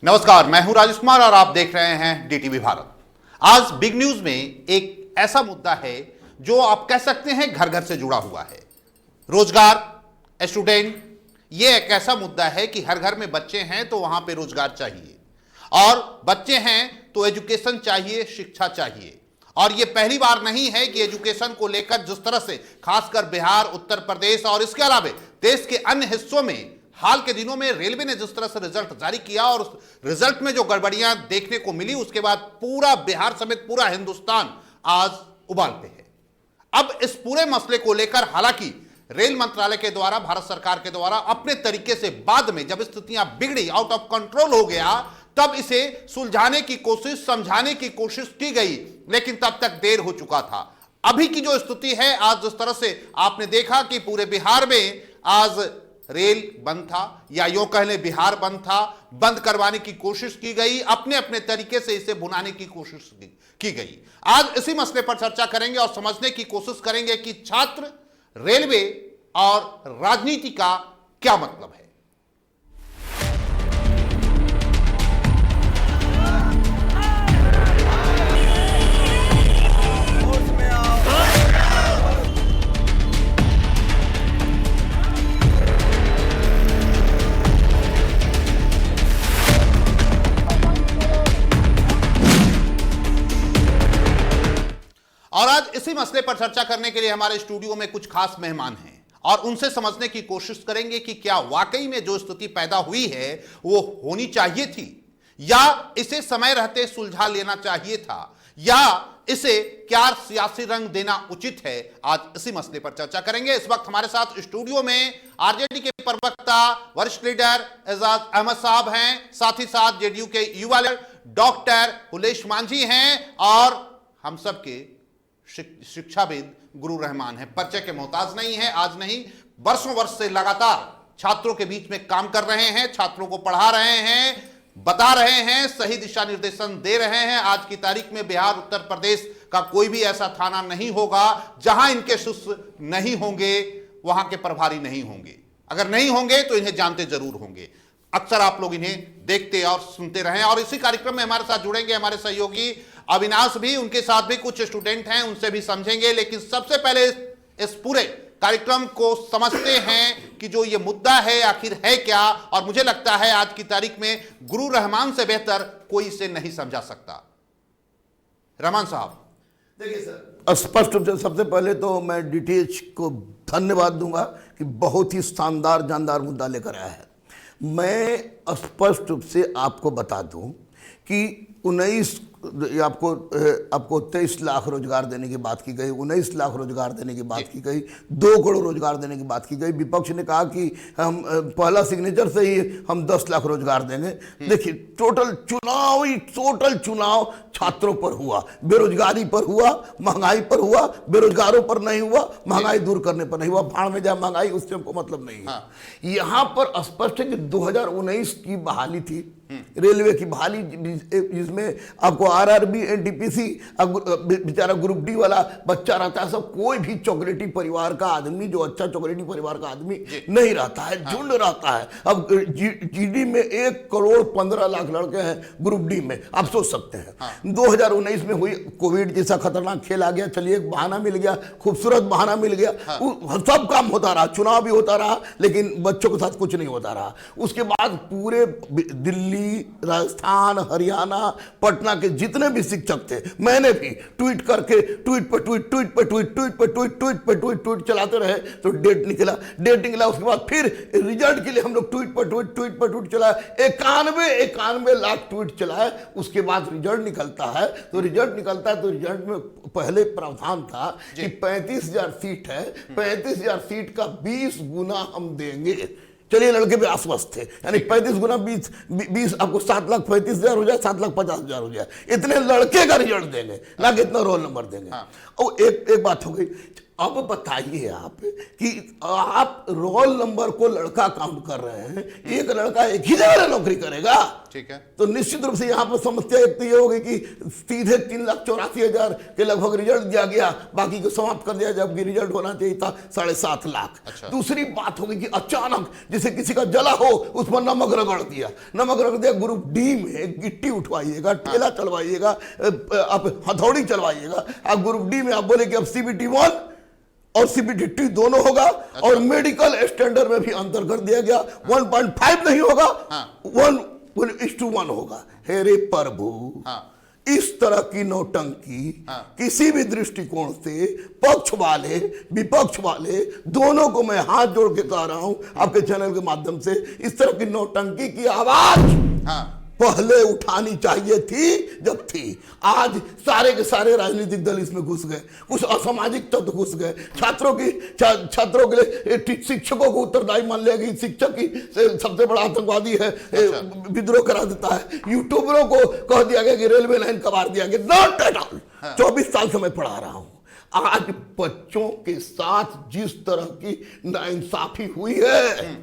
नमस्कार, मैं हूं राजेश कुमार और आप देख रहे हैं डीटीवी भारत। आज बिग न्यूज में एक ऐसा मुद्दा है जो आप कह सकते हैं घर घर से जुड़ा हुआ है। रोजगार, स्टूडेंट, ये एक ऐसा मुद्दा है कि हर घर में बच्चे हैं तो वहां पे रोजगार चाहिए, और बच्चे हैं तो एजुकेशन चाहिए, शिक्षा चाहिए। और ये पहली बार नहीं है कि एजुकेशन को लेकर जिस तरह से खासकर बिहार, उत्तर प्रदेश और इसके अलावा देश के अन्य हिस्सों में हाल के दिनों में रेलवे ने जिस तरह से रिजल्ट जारी किया और उस रिजल्ट में जो गड़बड़ियां देखने को मिली, उसके बाद पूरा बिहार समेत पूरा हिंदुस्तान आज उबाल पे है। अब इस पूरे मसले को लेकर हालांकि रेल मंत्रालय के द्वारा, भारत सरकार के द्वारा अपने तरीके से बाद में जब स्थितियां बिगड़ी, आउट ऑफ कंट्रोल हो गया, तब इसे सुलझाने की कोशिश, समझाने की कोशिश की गई, लेकिन तब तक देर हो चुका था। अभी की जो स्थिति है, आज जिस तरह से आपने देखा कि पूरे बिहार में आज रेल बंद था, या यूं कह लें बिहार बंद था, बंद करवाने की कोशिश की गई, अपने अपने तरीके से इसे भुनाने की कोशिश की गई। आज इसी मसले पर चर्चा करेंगे और समझने की कोशिश करेंगे कि छात्र, रेलवे और राजनीति का क्या मतलब है। और आज इसी मसले पर चर्चा करने के लिए हमारे स्टूडियो में कुछ खास मेहमान हैं और उनसे समझने की कोशिश करेंगे कि क्या वाकई में जो स्थिति पैदा हुई है वो होनी चाहिए थी, या इसे समय रहते सुलझा लेना चाहिए था, या इसे क्या सियासी रंग देना उचित है। आज इसी मसले पर चर्चा करेंगे। इस वक्त हमारे साथ स्टूडियो में आरजेडी के प्रवक्ता, वरिष्ठ लीडर एजाज अहमद साहब हैं, साथ ही साथ जेडीयू के युवा लीडर डॉक्टर हुलेश मांझी हैं, और हम सबके शिक्षाविद गुरु रहमान है। परिचय के मोहताज नहीं है, आज नहीं, वर्षों वर्ष से लगातार छात्रों के बीच में काम कर रहे हैं, छात्रों को पढ़ा रहे हैं, बता रहे हैं, सही दिशा निर्देशन दे रहे हैं। आज की तारीख में बिहार, उत्तर प्रदेश का कोई भी ऐसा थाना नहीं होगा जहां इनके शिष्य नहीं होंगे, वहां के प्रभारी नहीं होंगे। अगर नहीं होंगे तो इन्हें जानते जरूर होंगे। अक्सर आप लोग इन्हें देखते और सुनते रहे। और इसी कार्यक्रम में हमारे साथ जुड़ेंगे हमारे सहयोगी अविनाश भी, उनके साथ भी कुछ स्टूडेंट हैं, उनसे भी समझेंगे। लेकिन सबसे पहले इस पूरे कार्यक्रम को समझते हैं कि जो ये मुद्दा है आखिर है क्या। और मुझे लगता है आज की तारीख में गुरु रहमान से बेहतर कोई इसे नहीं समझा सकता। रहमान साहब, देखिए सर, स्पष्ट रूप से सबसे पहले तो मैं डीटीएच को धन्यवाद दूंगा कि बहुत ही शानदार जानदार मुद्दा लेकर आया है। मैं स्पष्ट रूप से आपको बता दूं कि 23 लाख रोजगार देने की बात की गई, 19 लाख रोजगार देने की बात की गई, 2 करोड़ रोजगार देने की बात की गई। विपक्ष ने कहा कि हम पहला सिग्नेचर से ही हम 10 लाख रोजगार देंगे। देखिए, टोटल चुनाव छात्रों पर हुआ, बेरोजगारी पर हुआ, महंगाई पर हुआ, बेरोजगारों पर नहीं हुआ, महंगाई दूर करने पर नहीं हुआ। भाड़ में जाए महंगाई, उससे हमको मतलब नहीं है। हाँ। यहाँ पर स्पष्ट है कि 2019 की बहाली थी, रेलवे की बहाली, जिसमें आपको आरआरबी, एनटीपीसी, बेचारा ग्रुप डी वाला बच्चा रहता है। सब कोई भी चॉकलेटी परिवार का आदमी, जो अच्छा चॉकलेटी परिवार का आदमी नहीं रहता है, झुंड रहता है। अब जीडी में 1 करोड़ 15 लाख लड़के हैं ग्रुप डी में, आप सोच सकते हैं। 2019 में हुई कोविड जैसा खतरनाक खेल आ गया। चलिए, एक बहाना मिल गया, खूबसूरत बहाना मिल गया। सब काम होता रहा, चुनाव भी होता रहा, लेकिन बच्चों के साथ कुछ नहीं होता रहा। उसके बाद पूरे दिल्ली, राजस्थान, हरियाणा, पटना के जितने भी शिक्षक थे, मैंने भी ट्वीट करके ट्वीट चलाते रहे। तो डेट निकला, उसके बाद फिर रिजल्ट के लिए हम लोग ट्वीट पर चलाए, 91 लाख ट्वीट चलाए। उसके बाद रिजल्ट निकलता है तो रिजल्ट में पहले प्रावधान था कि 35,000 सीट है, 35,000 सीट का 20 गुना हम देंगे। चलिए, लड़के भी आश्वस्त थे, यानी 35 गुना 20 आपको 7,35,000 हो जाए, 7,50,000 हो जाए। इतने लड़के का रिजल्ट देंगे, ना कि इतना रोल नंबर देंगे। और एक बात हो गई। अब बताइए आप कि आप रोल नंबर को लड़का काउंट कर रहे हैं, एक लड़का एक ही जगह नौकरी करेगा, ठीक है, तो निश्चित रूप से यहाँ पर समस्या एक तो ये होगी कि सीधे 3,84,000 के लगभग रिजल्ट दिया गया, बाकी को समाप्त कर दिया, जबकि रिजल्ट होना चाहिए था 7.5 लाख। अच्छा। दूसरी बात होगी कि अचानक जैसे किसी का जला हो उस पर नमक रगड़ दिया, ग्रुप डी में गिट्टी उठवाइएगा, ठेला चलवाइएगा, आप हथौड़ी चलवाइएगा, आप ग्रुप डी में आप बोले कि अब CBT 1 और CBT 2 दोनों होगा। अच्छा। और मेडिकल स्टैंडर्ड में भी अंतर कर दिया गया, 1.5 नहीं होगा, 1:1 होगा। हे रे प्रभु, इस तरह की नौटंकी किसी भी दृष्टिकोण से पक्ष वाले विपक्ष वाले दोनों को मैं हाथ जोड़ के कह रहा हूं आपके चैनल के माध्यम से, इस तरह की नौटंकी की आवाज पहले उठानी चाहिए थी जब थी। आज सारे के सारे राजनीतिक दल इसमें घुस गए, कुछ असामाजिक तत्व घुस गए, छात्रों के लिए शिक्षकों को उत्तरदायी मान लिया कि शिक्षक ही सबसे बड़ा आतंकवादी है। अच्छा। विद्रोह करा देता है। यूट्यूबरों को कह दिया गया कि रेलवे लाइन कबाड़ दिया गया। Not at all. 24 साल से मैं पढ़ा रहा हूं। आज बच्चों के साथ जिस तरह की नाइंसाफी हुई है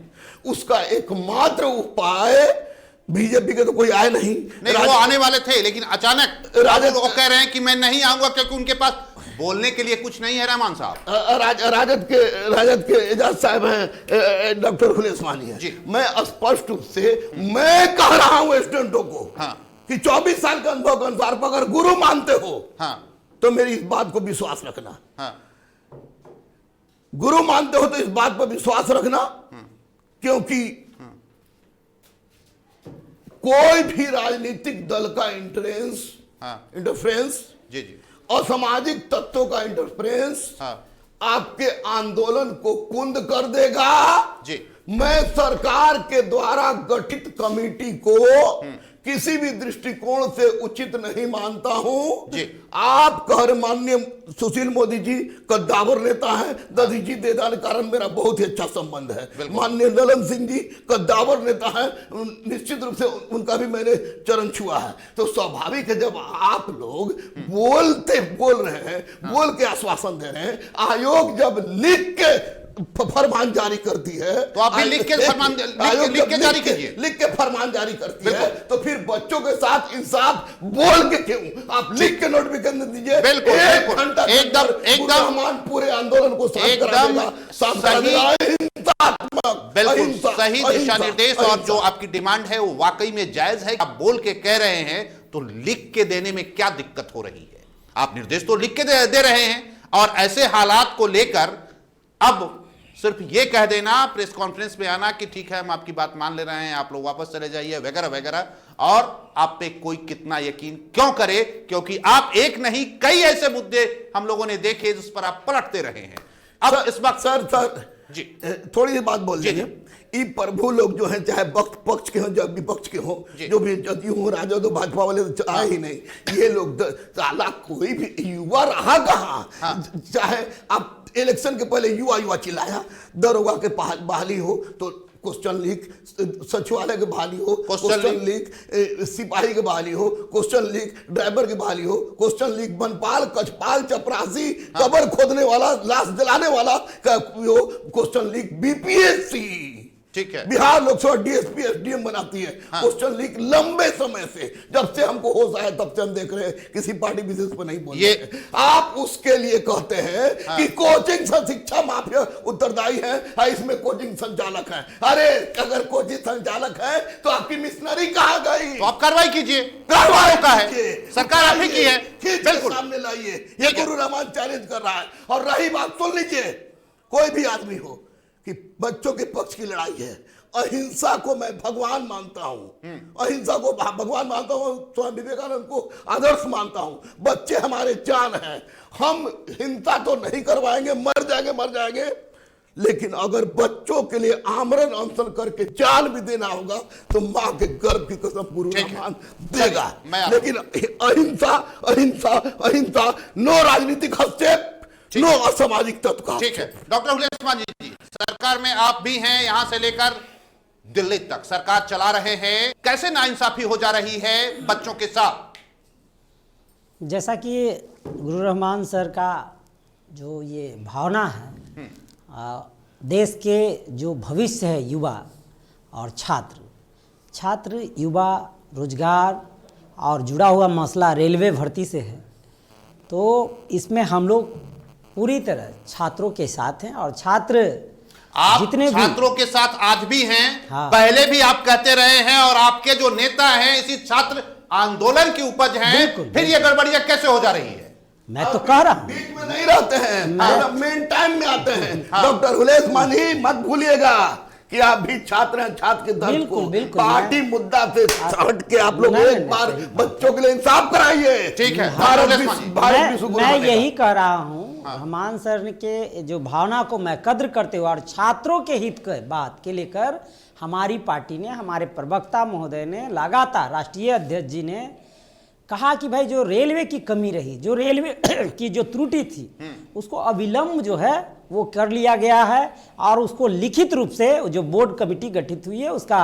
उसका एकमात्र उपाय, बीजेपी के तो कोई आए नहीं, वो आने वाले थे, लेकिन अचानक राजद वो कह रहे हैं कि मैं नहीं आऊंगा क्योंकि उनके पास बोलने के लिए कुछ नहीं है। रहमान साहब राजद के एजाज साहब हैं, डॉक्टर खुले उस्मानी है। मैं स्पष्ट रूप से मैं कह रहा हूं स्टूडेंटों को कि 24 साल के अनुभव के अनुसार अगर गुरु मानते हो तो मेरी इस बात को विश्वास रखना, गुरु मानते हो तो इस बात पर विश्वास रखना, क्योंकि कोई भी राजनीतिक दल का इंटरफेरेंस, असामाजिक तत्वों का इंटरफेरेंस आपके आंदोलन को कुंद कर देगा। मैं सरकार के द्वारा गठित कमेटी को किसी भी दृष्टिकोण से उचित नहीं मानता हूं। आप कह माननीय सुशील मोदी जी कद्दावर नेता हैं, दधीची देदा के कारण मेरा बहुत ही अच्छा संबंध है। माननीय ललन सिंह जी कद्दावर नेता हैं, निश्चित रूप से उनका भी मैंने चरण छुआ है। तो स्वाभाविक है जब आप लोग बोल रहे हैं, बोल के आश्वासन दे रहे हैं, आयोग जब लिख के फरमान जारी करती है तो आप भी लिख के फरमान जारी कीजिए, लिख के फरमान जारी करती है तो फिर बच्चों के साथ इंसाफ बोल के क्यों, आप लिख के नोटिफिकेशन दीजिए। एकदम पूरे आंदोलन को बिल्कुल सही दिशा निर्देश, और जो आपकी डिमांड है वो वाकई में जायज है। आप बोल के कह रहे हैं तो लिख के देने में क्या दिक्कत हो रही है? आप निर्देश तो लिख के दे रहे हैं, और ऐसे हालात को लेकर अब सिर्फ ये कह देना, प्रेस कॉन्फ्रेंस में आना कि ठीक है हम आपकी बात मान ले रहे हैं, आप लोग वापस चले जाइए वगैरह वगैरह, और आप पे कोई कितना यकीन क्यों करे? क्योंकि आप एक नहीं कई ऐसे मुद्दे हम लोगों ने देखे जिस पर आप पलटते रहे हैं। अब इस वक्त सर जी थोड़ी सी बात बोल दीजिए। ये प्रभु लोग जो हैं, चाहे पक्ष के हो चाहे विपक्ष के हो, जो भी जदयू हो राजद हो भाजपा वाले तो आए ही नहीं, ये लोग साला कोई भी युवा रहा कहाँ। चाहे आप इलेक्शन के पहले युवा चिल्लाया, दरोगा के बहाली हो तो क्वेश्चन लीक, सचिवालय की बहाली हो क्वेश्चन लीक, सिपाही की बहाली हो क्वेश्चन लीक, ड्राइवर की बहाली हो क्वेश्चन लीक, बनपाल कचपाल चपरासी कबर खोदने वाला लाश जलाने वाला का क्वेश्चन लीक, BPSC ठीक है, बिहार लोकसभा DSP SDM बनाती है क्वेश्चन लीक लंबे समय से, जब से हमको होश आया तब से हम देख रहे हैं, किसी पार्टी विशेष पर नहीं बोल रहे। आप उसके लिए कहते हैं कि कोचिंग शिक्षा माफिया उत्तरदायी है, इसमें कोचिंग संचालक है। अरे अगर कोचिंग संचालक है तो आपकी मिशनरी कहाँ गई? तो आप कार्रवाई कीजिए, कार्रवाई का है सरकार आप ही की है, बिल्कुल सामने लाइए। ये गुरु रहमान चैलेंज कर रहा है। और रही बात सुन लीजिए, कोई भी आदमी हो कि बच्चों के पक्ष की लड़ाई है, अहिंसा को मैं भगवान मानता हूं, अहिंसा को भगवान मानता हूं, स्वामी विवेकानंद को आदर्श मानता हूं। बच्चे हमारे जान हैं, हम हिंसा तो नहीं करवाएंगे, मर जाएंगे, लेकिन अगर बच्चों के लिए आमरण अनशन करके जान भी देना होगा तो मां के गर्भ की कसम गुरु रहमान देगा। लेकिन अहिंसा, नो राजनीतिक हस्तक्षेप, नो असामाजिक तत्व का। ठीक है डॉक्टर खुले उस्मानी जी, सरकार में आप भी हैं, यहां से लेकर दिल्ली तक सरकार चला रहे हैं, कैसे नाइंसाफी हो जा रही है बच्चों के साथ? जैसा कि गुरु रहमान सर का जो ये भावना है देश के जो भविष्य है युवा और छात्र युवा रोजगार और जुड़ा हुआ मसला रेलवे भर्ती से है, तो इसमें हम लोग पूरी तरह छात्रों के साथ हैं और छात्र आप जितने छात्रों के साथ आज भी हैं। हाँ। पहले भी आप कहते रहे हैं और आपके जो नेता हैं इसी छात्र आंदोलन की उपज हैं। बिल्कुल, फिर ये गड़बड़ियां कैसे हो जा रही है? मैं तो कह रहा हूं बीच में नहीं रहते हैं, मेन टाइम में आते हैं। डॉक्टर हुलेस मानी मत भूलिएगा कि आप भी छात्र हैं, छात्र के दर्द को बिल्कुल, पार्टी मुद्दा से हट के आप लोग एक बार बच्चों के लिए इंसाफ कराइए। ठीक है, मैं यही कह रहा हूं। रहमान सर के जो भावना को मैं कद्र करते हुए और छात्रों के हित के बात के लेकर हमारी पार्टी ने, हमारे प्रवक्ता महोदय ने लगातार, राष्ट्रीय अध्यक्ष जी ने कहा कि भाई जो रेलवे की कमी रही, जो रेलवे की जो त्रुटि थी, उसको अविलंब जो है वो कर लिया गया है और उसको लिखित रूप से जो बोर्ड कमेटी गठित हुई है उसका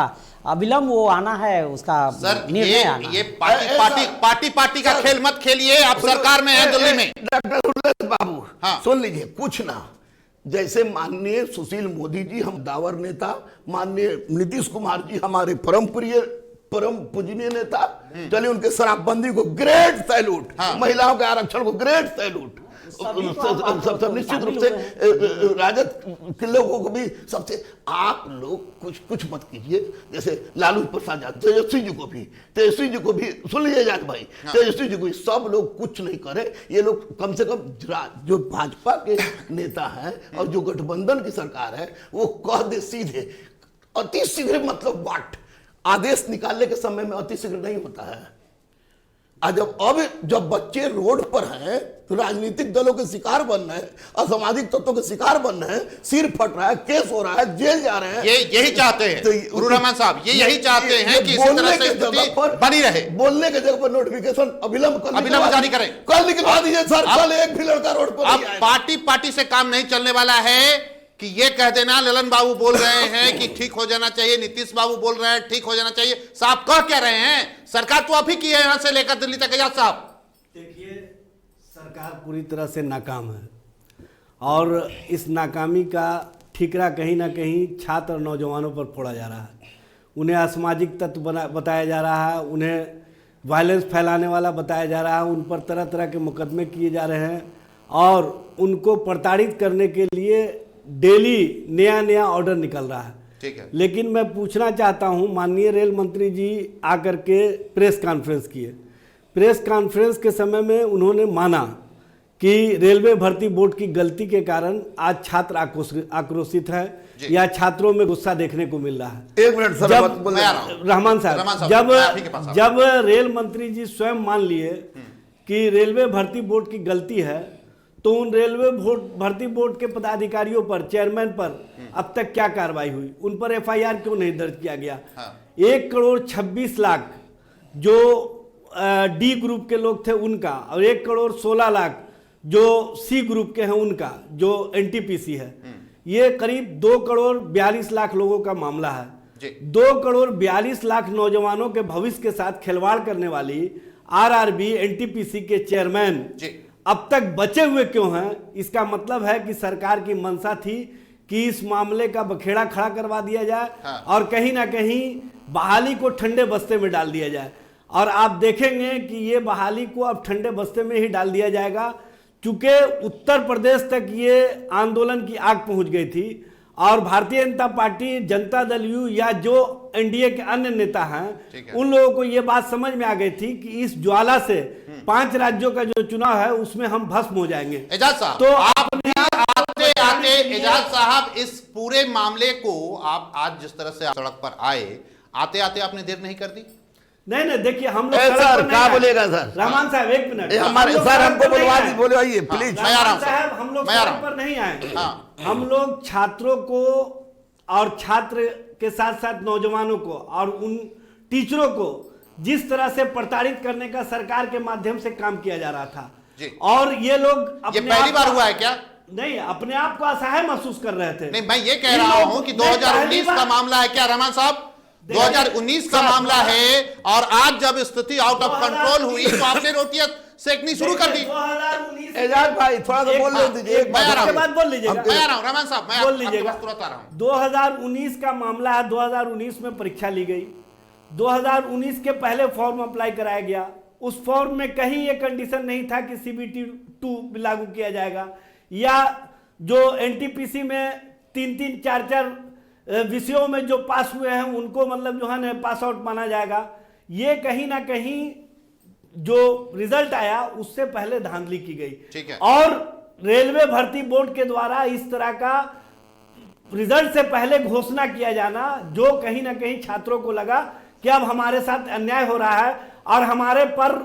अविलंब वो आना है, उसका निर्णय आना। ये पार्टी का खेल मत खेलिए। आप सरकार में हैं दिल्ली में। डॉक्टर हुलेस बाबू, हाँ। सुन लीजिए, कुछ ना, जैसे माननीय सुशील मोदी जी, हम दावर नेता, माननीय नीतीश कुमार जी हमारे परम पूजनीय नेता, चलिए उनके शराबबंदी को ग्रेट सैल्यूट, महिलाओं के आरक्षण को ग्रेट सैल्यूट, सब निश्चित रूप से राजद के लोगों को भी सबसे। आप लोग कुछ मत कीजिए, जैसे लालू प्रसाद यादव, तेजस्वी जी को भी सुन लीजिए जाट भाई, तेजस्वी जी को, सब लोग कुछ नहीं करे। ये लोग कम से कम जो भाजपा के नेता हैं और जो गठबंधन की सरकार है वो कह दे सीधे, अति शीघ्र मतलब वाट, आदेश निकालने के समय में अति शीघ्र नहीं होता है। जब बच्चे रोड पर हैं तो राजनीतिक दलों के शिकार बन रहे हैं, असामाजिक तत्वों के शिकार बन रहे हैं, सिर फट रहा है, केस हो रहा है, जेल जा रहे हैं। यही चाहते हैं गुरु रहमान साहब, यही चाहते हैं कि इसी तरह से स्थिति बनी रहे। बोलने के जगह पर नोटिफिकेशन अविलंब जारी करें, कल निकलवा दीजिए सर। कल एक भी लड़का रोड पर अब पार्टी से काम नहीं चलने वाला है कि ये कह देना ललन बाबू बोल रहे हैं कि ठीक हो जाना चाहिए, नीतीश बाबू बोल रहे हैं ठीक हो जाना चाहिए। साहब कह क्या रहे हैं? सरकार तो अभी की है यहां से लेकर दिल्ली तक। आजाद साहब, देखिए, सरकार पूरी तरह से नाकाम है और इस नाकामी का ठीकरा कहीं ना कहीं छात्र और नौजवानों पर फोड़ा जा रहा है। उन्हें असामाजिक तत्व बताया जा रहा है, उन्हें वायलेंस फैलाने वाला बताया जा रहा है, उन पर तरह तरह के मुकदमे किए जा रहे हैं और उनको प्रताड़ित करने के लिए डेली नया ऑर्डर निकल रहा है। ठीक है। लेकिन मैं पूछना चाहता हूं, माननीय रेल मंत्री जी आकर के प्रेस कॉन्फ्रेंस किए। प्रेस कॉन्फ्रेंस के समय में उन्होंने माना कि रेलवे भर्ती बोर्ड की गलती के कारण आज छात्र आक्रोशित है या छात्रों में गुस्सा देखने को मिल रहा है। एक मिनट सर, रहमान साहब, जब रेल मंत्री जी स्वयं मान लिए कि रेलवे भर्ती बोर्ड की गलती है, तो उन रेलवे भर्ती बोर्ड के पदाधिकारियों पर, चेयरमैन पर अब तक क्या कार्रवाई हुई? उन पर एफआईआर क्यों नहीं दर्ज किया गया? 1,26,00,000 जो डी ग्रुप के लोग थे उनका और 1,16,00,000 जो सी ग्रुप के हैं उनका, जो एनटीपीसी है, ये करीब 2,42,00,000 लोगों का मामला है। 2,42,00,000 नौजवानों के भविष्य के साथ खिलवाड़ करने वाली आरआरबी एनटीपीसी के चेयरमैन अब तक बचे हुए क्यों हैं? इसका मतलब है कि सरकार की मंशा थी कि इस मामले का बखेड़ा खड़ा करवा दिया जाए और कहीं ना कहीं बहाली को ठंडे बस्ते में डाल दिया जाए। और आप देखेंगे कि ये बहाली को अब ठंडे बस्ते में ही डाल दिया जाएगा, चूंकि उत्तर प्रदेश तक ये आंदोलन की आग पहुंच गई थी और भारतीय जनता पार्टी, जनता दल यू या जो एनडीए के अन्य नेता हैं, उन लोगों को यह बात समझ में आ गई थी कि इस ज्वाला से 5 राज्यों का जो चुनाव है उसमें हम भस्म हो जाएंगे। एजाज साहब, तो आपने आते एजाज साहब इस पूरे मामले को आप आज जिस तरह से सड़क पर आते आपने देर नहीं कर दी? नहीं, देखिए हम लोग सर क्या बोलेगा सर? रहमान साहब एक मिनट, हमारे सर हमको बोलवाइए प्लीज। साहब हम लोग सड़क पर नहीं आए, हम लोग छात्रों को और छात्र के साथ साथ नौजवानों को और उन टीचरों को जिस तरह से प्रताड़ित करने का सरकार के माध्यम से काम किया जा रहा था, और ये लोग ये पहली बार हुआ है क्या? नहीं, अपने आप को असहाय महसूस कर रहे थे। नहीं, मैं ये कह रहा हूं कि 2019 का मामला है क्या रहमान साहब? 2019 का मामला है और आज जब स्थिति आउट ऑफ कंट्रोल हुई तो आपने सेकनी शुरू कर दी। 2019 एजाज भाई थोड़ा सा बोल ले दीजिए, एक मैं आ रहा बात हूं। के बाद बोल लीजिएगा। मैं आ रहा हूं रहमान साहब, मैं बोल आपके लीजिएगा। पास तुरंत आ रहा हूं। 2019 का मामला है। 2019 में परीक्षा ली गई, 2019 के पहले फॉर्म अप्लाई कराया गया। उस फॉर्म में कहीं ये कंडीशन नहीं था कि CBT 2 लागू किया जाएगा, या जो NTPC में 3-3, 4-4 विषयों में जो पास हुए हैं उनको मतलब जो है ना पास आउट माना जाएगा। ये कहीं ना कहीं जो रिजल्ट आया उससे पहले धांधली की गई। ठीक है। और रेलवे भर्ती बोर्ड के द्वारा इस तरह का रिजल्ट से पहले घोषणा किया जाना, जो कहीं ना कहीं छात्रों को लगा कि अब हमारे साथ अन्याय हो रहा है और हमारे पर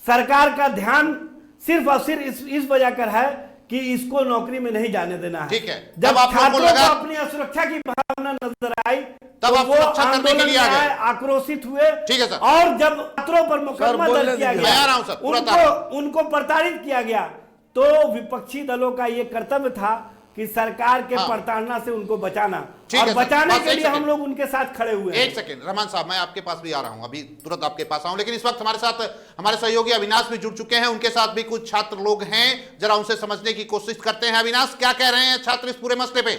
सरकार का ध्यान सिर्फ और सिर्फ इस वजह कर है कि इसको नौकरी में नहीं जाने देना है। ठीक है। जब तब आप लोगों को छात्रों को लगा- अपनी असुरक्षा की भावना नजर आई तब तो आप वो सुरक्षा करने के आंदोलन लिए आ में गए। आए, आक्रोशित हुए। ठीक है सर। और जब छात्रों पर मुकदमा बोलने दर्ज किया दीजिए। मैं आ रहा हूं सर, तुरंत आ रहा उनको प्रताड़ित किया गया, तो विपक्षी दलों का ये कर्तव्य था कि सरकार के प्रताड़ना से उनको बचाना, ठीक और है सर, बचाने बस के एक लिए हम सेकंड। लोग उनके साथ खड़े हुए हैं। एक सेकंड रहमान साहब, मैं आपके पास भी आ रहा हूं, अभी तुरंत आपके पास आऊं, लेकिन इस वक्त हमारे साथ हमारे सहयोगी अविनाश भी जुड़ चुके हैं। उनके साथ भी कुछ छात्र लोग हैं, जरा उनसे समझने की कोशिश करते हैं। अविनाश, क्या कह रहे हैं छात्र इस पूरे मसले पे?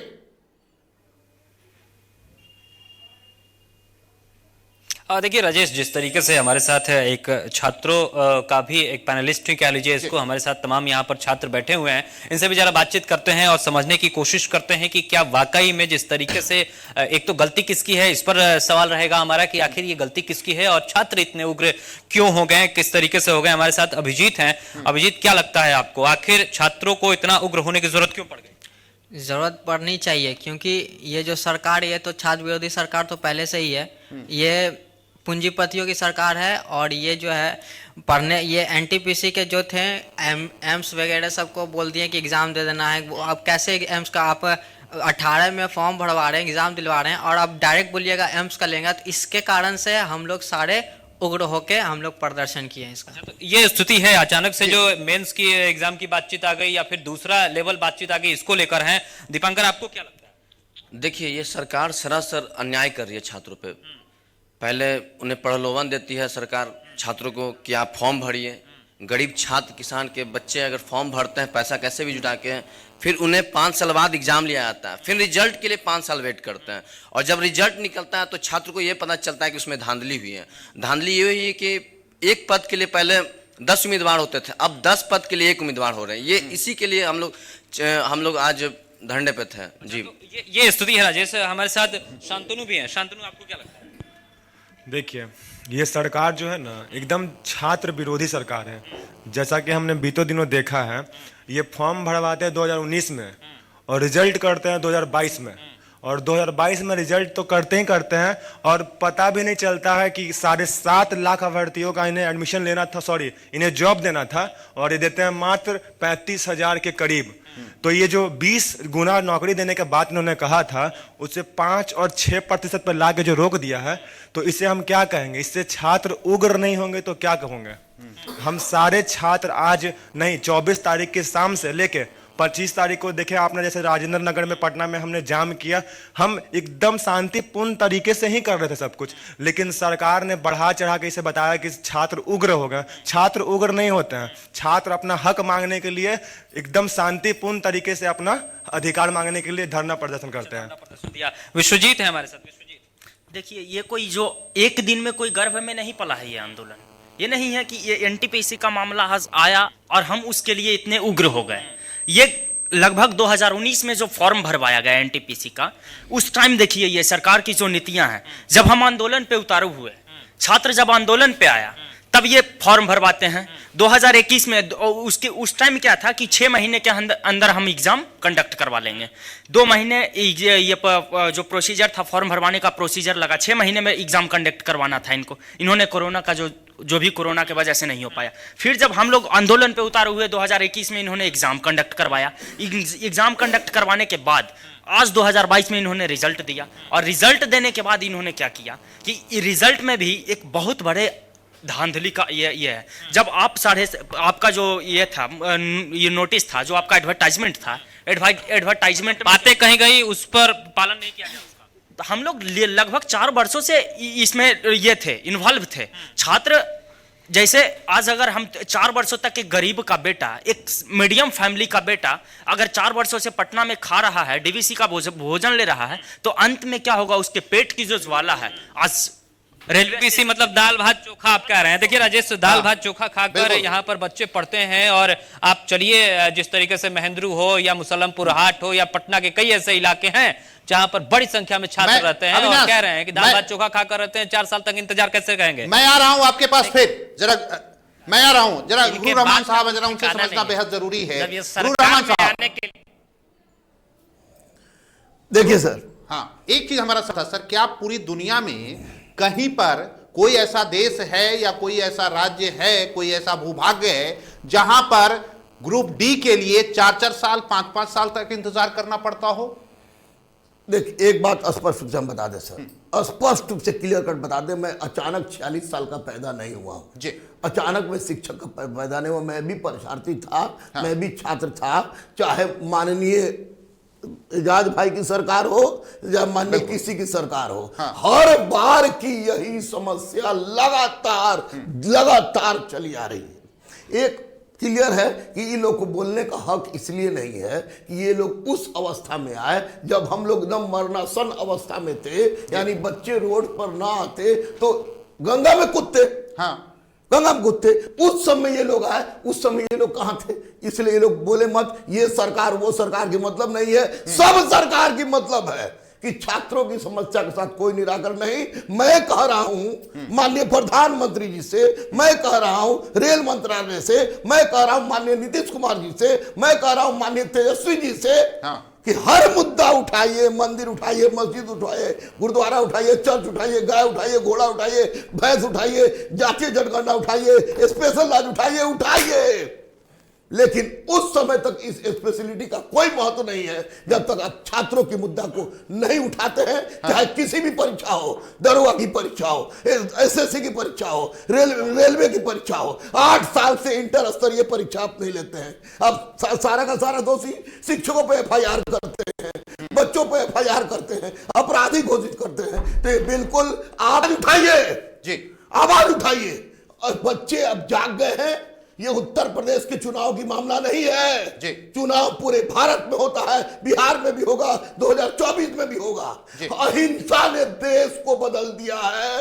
देखिए राजेश, जिस तरीके से हमारे साथ है एक छात्रों का भी एक पैनलिस्ट ही कह लीजिए इसको, हमारे साथ तमाम यहाँ पर छात्र बैठे हुए हैं, इनसे भी जरा बातचीत करते हैं और समझने की कोशिश करते हैं कि क्या वाकई में जिस तरीके से एक तो गलती किसकी है, इस पर सवाल रहेगा हमारा कि आखिर ये गलती किसकी है और छात्र इतने उग्र क्यों हो गए, किस तरीके से हो गए। हमारे साथ अभिजीत हैं। अभिजीत, क्या लगता है आपको, आखिर छात्रों को इतना उग्र होने की जरूरत क्यों पड़ गई? जरूरत पड़नी चाहिए, क्योंकि ये जो सरकार, ये तो छात्र विरोधी सरकार तो पहले से ही है। ये पूंजीपतियों की सरकार है, और ये जो है पढ़ने, ये NTPC के जो थे एम्स वगैरह सबको बोल दिए कि एग्ज़ाम दे देना है। वो अब कैसे एम्स का आप 18 में फॉर्म भरवा रहे हैं, एग्ज़ाम दिलवा रहे हैं, और अब डायरेक्ट बोलिएगा एम्स का लेंगे, तो इसके कारण से हम लोग सारे उग्र होके हम लोग प्रदर्शन किए इसका। तो ये स्थिति है, अचानक से जो मेंस की एग्जाम की बातचीत आ गई या फिर दूसरा लेवल बातचीत आ गई, इसको लेकर है। दीपांकर, आपको क्या लगता है? देखिए, ये सरकार सरासर अन्याय कर रही है छात्रों पे। पहले उन्हें प्रलोभन देती है सरकार छात्रों को कि आप फॉर्म भरिए। गरीब छात्र, किसान के बच्चे अगर फॉर्म भरते हैं पैसा कैसे भी जुटा के, फिर उन्हें 5 साल बाद एग्जाम लिया जाता है, फिर रिजल्ट के लिए 5 साल वेट करते हैं, और जब रिजल्ट निकलता है तो छात्र को ये पता चलता है कि उसमें धांधली हुई है। धांधली ये हुई है कि एक पद के लिए पहले 10 उम्मीदवार होते थे, अब 10 पद के लिए 1 उम्मीदवार हो रहे हैं। ये इसी के लिए हम लोग आज धरने पे थे जी। तो ये स्थिति है राजेश। हमारे साथ शांतनु भी है। शांतनु, आपको क्या लगता है? देखिए, ये सरकार जो है ना एकदम छात्र विरोधी सरकार है। जैसा कि हमने बीतों दिनों देखा है, ये फॉर्म भरवाते हैं 2019 में और रिजल्ट करते हैं 2022 में, और 2022 में रिजल्ट तो करते ही करते हैं और पता भी नहीं चलता है कि 7.5 लाख अभ्यर्थियों का इन्हें एडमिशन लेना था, सॉरी इन्हें जॉब देना था, और ये देते हैं मात्र 35,000 के करीब। तो ये जो 20 गुना नौकरी देने के बाद इन्होंने कहा था, उससे 5 और 6% पर ला के जो रोक दिया है, तो इसे हम क्या कहेंगे? इससे छात्र उग्र नहीं होंगे तो क्या कहोगे? हम सारे छात्र आज नहीं, 24 तारीख की शाम से लेके 25 तारीख को देखे आपने, जैसे राजेंद्र नगर में पटना में हमने जाम किया, हम एकदम शांतिपूर्ण तरीके से ही कर रहे थे सब कुछ, लेकिन सरकार ने बढ़ा चढ़ा के इसे बताया कि छात्र उग्र हो गए। छात्र उग्र नहीं होते हैं। छात्र अपना हक मांगने के लिए एकदम शांतिपूर्ण तरीके से अपना अधिकार मांगने के लिए धरना प्रदर्शन करते हैं। विश्वजीत है हमारे साथ। विश्वजीत, देखिए, ये कोई जो एक दिन में कोई गर्भ में नहीं पला है ये आंदोलन। ये नहीं है कि ये NTPC का मामला आया और हम उसके लिए इतने उग्र हो गए। ये लगभग 2019 में जो फॉर्म भरवाया गया NTPC का, उस टाइम देखिए ये सरकार की जो नीतियां हैं, जब हम आंदोलन पे उतारू हुए, छात्र जब आंदोलन पे आया तब ये फॉर्म भरवाते हैं। 2021 में उस टाइम क्या था कि 6 महीने के अंदर हम एग्जाम कंडक्ट करवा लेंगे। 2 महीने ये जो प्रोसीजर था, फॉर्म भरवाने का प्रोसीजर लगा, 6 महीने में एग्जाम कंडक्ट करवाना था इनको। इन्होंने कोरोना का जो भी कोरोना के वजह से नहीं हो पाया। फिर जब हम लोग आंदोलन पे उतारे हुए 2021 में इन्होंने एग्जाम कंडक्ट करवाया। एग्जाम कंडक्ट करवाने के बाद आज 2022 में इन्होंने रिजल्ट दिया, और रिजल्ट देने के बाद इन्होंने क्या किया कि रिजल्ट में भी एक बहुत बड़े धांधली का ये है। जब आपका जो ये था, ये नोटिस था, जो आपका एडवर्टाइजमेंट था, एडवर्टाइजमेंट बातें कहीं गई, उस पर पालन नहीं किया गया उसका। हम लोग लगभग 4 वर्षों से इसमें ये थे, इन्वॉल्व थे। छात्र जैसे आज अगर हम 4 वर्षों तक एक गरीब का बेटा, एक मीडियम फैमिली का बेटा अगर 4 वर्षों से पटना में खा रहा है, डीवीसी का भोजन ले रहा है, तो अंत में क्या होगा? उसके पेट की जो ज्वाला है, आज रेलवे मतलब दाल भात चोखा आप कह रहे हैं। देखिए राजेश, दाल भात चोखा खाकर यहाँ पर बच्चे पढ़ते हैं, और आप चलिए जिस तरीके से महेंद्रू हो या मुसलमपुर हाट हो या पटना के कई ऐसे इलाके हैं जहां पर बड़ी संख्या में छात्र रहते हैं और कह रहे हैं कि दाल भात चोखा खाकर रहते हैं, 4 साल तक इंतजार कैसे करेंगे? मैं आ रहा हूं आपके पास, फिर जरा मैं आ रहा हूं, जरा गुरु रहमान साहब जरा उनसे समझना बेहद जरूरी है। गुरु रहमान साहब, देखिए सर, हाँ, एक चीज हमारा था सर, क्या पूरी दुनिया में कहीं पर कोई ऐसा देश है या कोई ऐसा राज्य है, कोई ऐसा भूभाग्य है जहां पर ग्रुप डी के लिए 4-4 साल 5-5 साल तक इंतजार करना पड़ता हो? देख, एक बात स्पष्ट रूप से हम बता दें सर, स्पष्ट रूप से क्लियर कट बता दें, मैं अचानक 46 साल का पैदा नहीं हुआ हूं जी। अचानक मैं शिक्षक का पैदा नहीं हुआ, मैं भी परीक्षार्थी था। हाँ। मैं भी छात्र था, चाहे माननीय एजाज भाई की सरकार हो या माननीय किसी की सरकार हो। हाँ। हर बार की यही समस्या लगातार चली आ रही है। एक क्लियर है कि इन लोग को बोलने का हक इसलिए नहीं है कि ये लोग उस अवस्था में आए जब हम लोग एकदम मरणासन अवस्था में थे, यानी बच्चे रोड पर ना आते तो गंगा में कूदते। हाँ, गंगा में कूदते। उस समय ये लोग आए, उस समय ये लोग कहां थे? इसलिए ये लोग बोले मत ये सरकार वो सरकार की मतलब नहीं है, सब सरकार की मतलब है कि छात्रों की समस्या के साथ कोई निराकरण नहीं। मैं कह रहा हूं माननीय प्रधानमंत्री जी से, मैं कह रहा हूं रेल मंत्रालय से, मैं कह रहा हूं माननीय नीतीश कुमार जी से, मैं कह रहा हूं माननीय तेजस्वी जी से। हाँ। कि हर मुद्दा उठाइए, मंदिर उठाइए, मस्जिद उठाइए, गुरुद्वारा उठाइए, चर्च उठाइए, गाय उठाइए, घोड़ा उठाइए, भैंस उठाइए, जातीय जनगणना उठाइए, स्पेशल लॉज उठाइए, लेकिन उस समय तक इस स्पेशलिटी का कोई महत्व नहीं है जब तक आप छात्रों की मुद्दा को नहीं उठाते हैं। चाहे किसी भी परीक्षा हो, दरोगा की परीक्षा हो, एसएससी की परीक्षा हो, रेलवे की परीक्षा हो, 8 साल से इंटर स्तरीय परीक्षा आप नहीं लेते हैं। अब सारा का सारा दोषी शिक्षकों पे FIR करते हैं, बच्चों पे FIR करते हैं, अपराधी घोषित करते हैं। तो बिल्कुल आवाज उठाइए जी, आवाज उठाइए। और बच्चे अब जाग गए हैं, ये उत्तर प्रदेश के चुनाव की मामला नहीं है जी। चुनाव पूरे भारत में होता है, बिहार में भी होगा, 2024 में भी होगा। अहिंसा ने देश को बदल दिया है,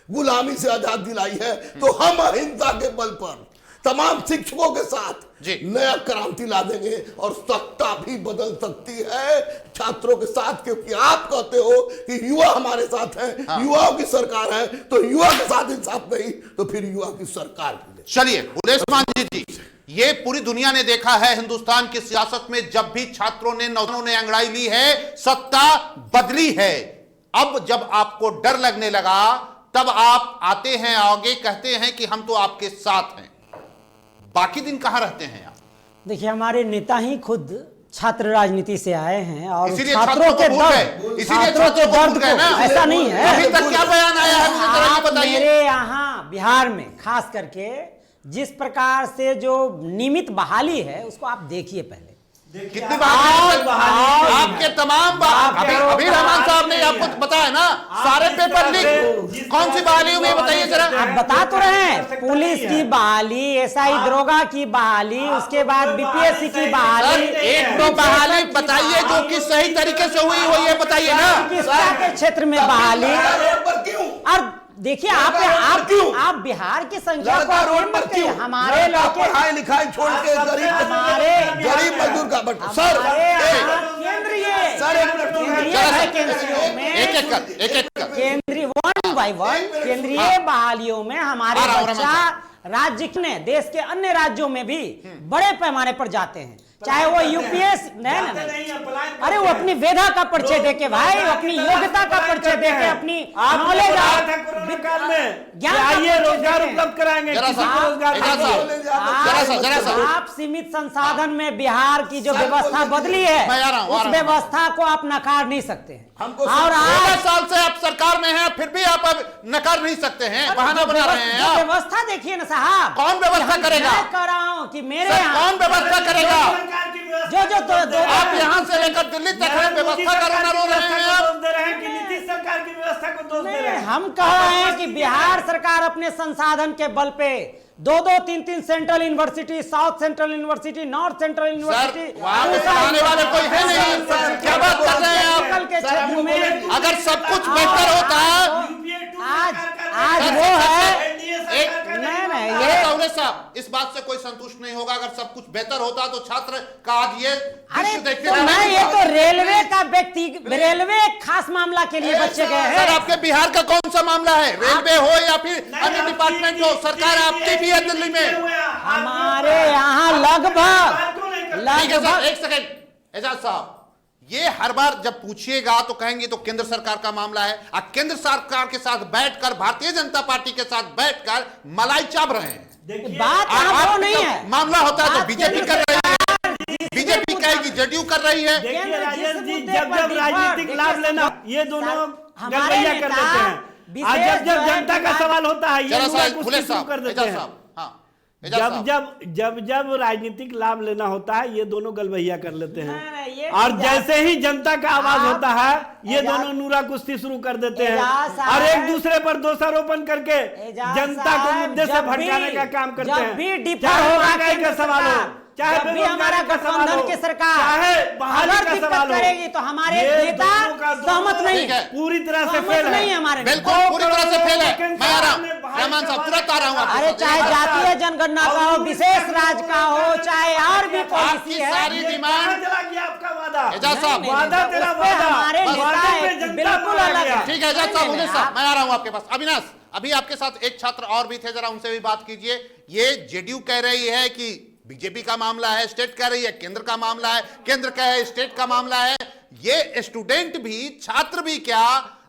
गुलामी से आजाद दिलाई है। तो हम अहिंसा के बल पर तमाम शिक्षकों के साथ नया क्रांति ला देंगे और सत्ता भी बदल सकती है छात्रों के साथ, क्योंकि आप कहते हो कि युवा हमारे साथ है। हाँ। युवाओं की सरकार है, तो युवा के साथ इंसाफ नहीं तो फिर युवा की सरकार भी। चलिए उदेशमान जी, ये पूरी दुनिया ने देखा है, हिंदुस्तान की सियासत में जब भी छात्रों ने नौजवानों ने अंगड़ाई ली है, सत्ता बदली है। अब जब आपको डर लगने लगा तब आप आते हैं आगे, कहते हैं कि हम तो आपके साथ हैं। बाकी दिन कहां रहते हैं आप? देखिए, हमारे नेता ही खुद छात्र राजनीति से आए हैं और इसीलिए छात्रों के दर्द को ऐसा नहीं है। अभी तक क्या बयान आया है मुझे जरा बताइए। मेरे यहाँ बिहार में खास करके जिस प्रकार से जो नियमित बहाली है उसको आप देखिए पहले। कितनी बहाली आपके तमाम अभी रहमान साहब ने आपको बताया ना, सारे पेपर लीक। कौन सी बहाली हुई बताइए जरा। आप बता तो रहे हैं, पुलिस की बहाली, SI दरोगा की बहाली, उसके बाद BPSC की बहाली। एक दो बहाली बताइए जो कि सही तरीके से हुई हो, ये बताइए ना। चिकित्सा के क्षेत्र में बहाली। और देखिए आप बिहार की संख्या को मत करिए, हमारे लड़के पढ़ाई लिखाई छोड़ के गरीब मजदूर का बट सर केंद्रीय 1 by 1 केंद्रीय बहालियों में हमारे बच्चा राज्य ने देश के अन्य राज्यों में भी बड़े पैमाने पर जाते हैं, चाहे वो UPS नहीं, अरे वो अपनी वेधा का परिचय देके भाई, अपनी योग्यता का परिचय देके, अपनी नॉलेज रोजगार उपलब्ध कराएंगे। आप सीमित संसाधन में बिहार की जो व्यवस्था बदली है उस व्यवस्था को आप नकार नहीं सकते हैं। और 16 साल से आप सरकार में हैं, फिर भी आप अब नकार नहीं सकते हैं, बहाना बना रहे हैं। व्यवस्था देखिए ना साहब, कौन व्यवस्था करेगा? मैं कह रहा हूँ कि मेरे यहाँ कौन व्यवस्था करेगा? जो आप यहाँ से लेकर दिल्ली तक व्यवस्था करना रो रहे हैं। नीतीश सरकार की व्यवस्था को दोष दे रहे हैं। हम कह रहे हैं कि बिहार सरकार अपने संसाधन के बल पे 2-2, 3-3 central university, south central university, north central university, वहां पे पढ़ाने वाले कोई है नहीं। क्या बात कर रहे हैं आप? के क्षेत्र में अगर सब कुछ बेहतर होता आज वो है नहीं ये साहब, इस बात से कोई संतुष्ट नहीं होगा। अगर सब कुछ बेहतर होता तो छात्र का आज ये अरे दृश्य देखते तो रहना मैं नहीं ये होता। तो रेलवे का रेलवे एक खास मामला के लिए बच्चे गए सर, हैं। आपके बिहार का कौन सा मामला है? रेलवे हो या फिर अन्य डिपार्टमेंट हो, सरकार आपकी भी है दिल्ली में। हमारे यहाँ लगभग ठीक है सर, एक सेकंड एजाज साहब, ये हर बार जब पूछिएगा तो कहेंगे तो केंद्र सरकार का मामला है। अब केंद्र सरकार के साथ बैठकर, भारतीय जनता पार्टी के साथ बैठकर मलाई चाप रहे हैं। बात और आप आप नहीं तो है, मामला होता है तो बात बीजेपी केंद्र कर रही है, बीजेपी कहेगी, जदयू कर रही है। देखिए राजेश जी, मुद्दे जब पर जब डिफर, राजनीतिक लाभ देखिए लेना सब- ये दोनों हमारे गड़बड़िया कर नेता देते हैं। आज विशेष जब जो जब है जनता का विकास- सवाल होता है ये जरा सा लोग खुले कुछ शुरू साहब, कर देते एजाज हैं। साहब, हाँ, एजाज जब साहब। जब जब राजनीतिक लाभ लेना होता है ये दोनों गलबैया कर लेते नहीं, ये हैं, और एजाज- जैसे ही जनता का आवाज आप- होता है ये एजाज- दोनों नूरा कुश्ती शुरू कर देते हैं एजाज साहब- और एक दूसरे पर दोषारोपण करके एजाज जनता को साहब, मुद्दे से जब भटकाने भी- का काम करते जब हैं। भी डिफर चाहे होगा महंगाई केंद्र का सवाल हो, सरकार, चाहे जब भी बेरोजगारी हमारा का सवाल गठबंधन हो, की सरकार चाहे बहाली अगर का दिक्कत सवाल हो, करेगी तो हमारे ये नेता दोनों का दोनों सहमत नहीं ठीक है। पूरी तरह से सहमत फेल है। नहीं है हमारे नेता। बिल्कुल पूरी तरह से फेल है। सेकंड मैं आ रहा हूं, साहब ने बहाली रहमान साहब, का तुरंत आ रहा हूं आपके अरे पास। चाहे जातीय जनगणना का हो, विशेष राज्य का हो, चाहे और भी आपकी पॉलिसी है, सारी ये डिमांड कहाँ चला गया आपका वादा? एजाज साहब, नहीं, वादा नहीं, तेरा उस पे वादा, हमारे बस नेता वादे पे एक जनता बिल्कुल मारा अलग गया। है। ठीक है एजाज साहब, नहीं, उदय साहब, आप- मैं आ रहा हूं आपके पास। अविनाश, अभी आपके साथ एक छात्र और भी थे, जरा उनसे भी बात कीजिए। ये जेडीयू कह रही है कि बीजेपी का मामला है, स्टेट कह रही है केंद्र का मामला है, केंद्र कह है स्टेट का मामला है। ये स्टूडेंट भी, छात्र भी क्या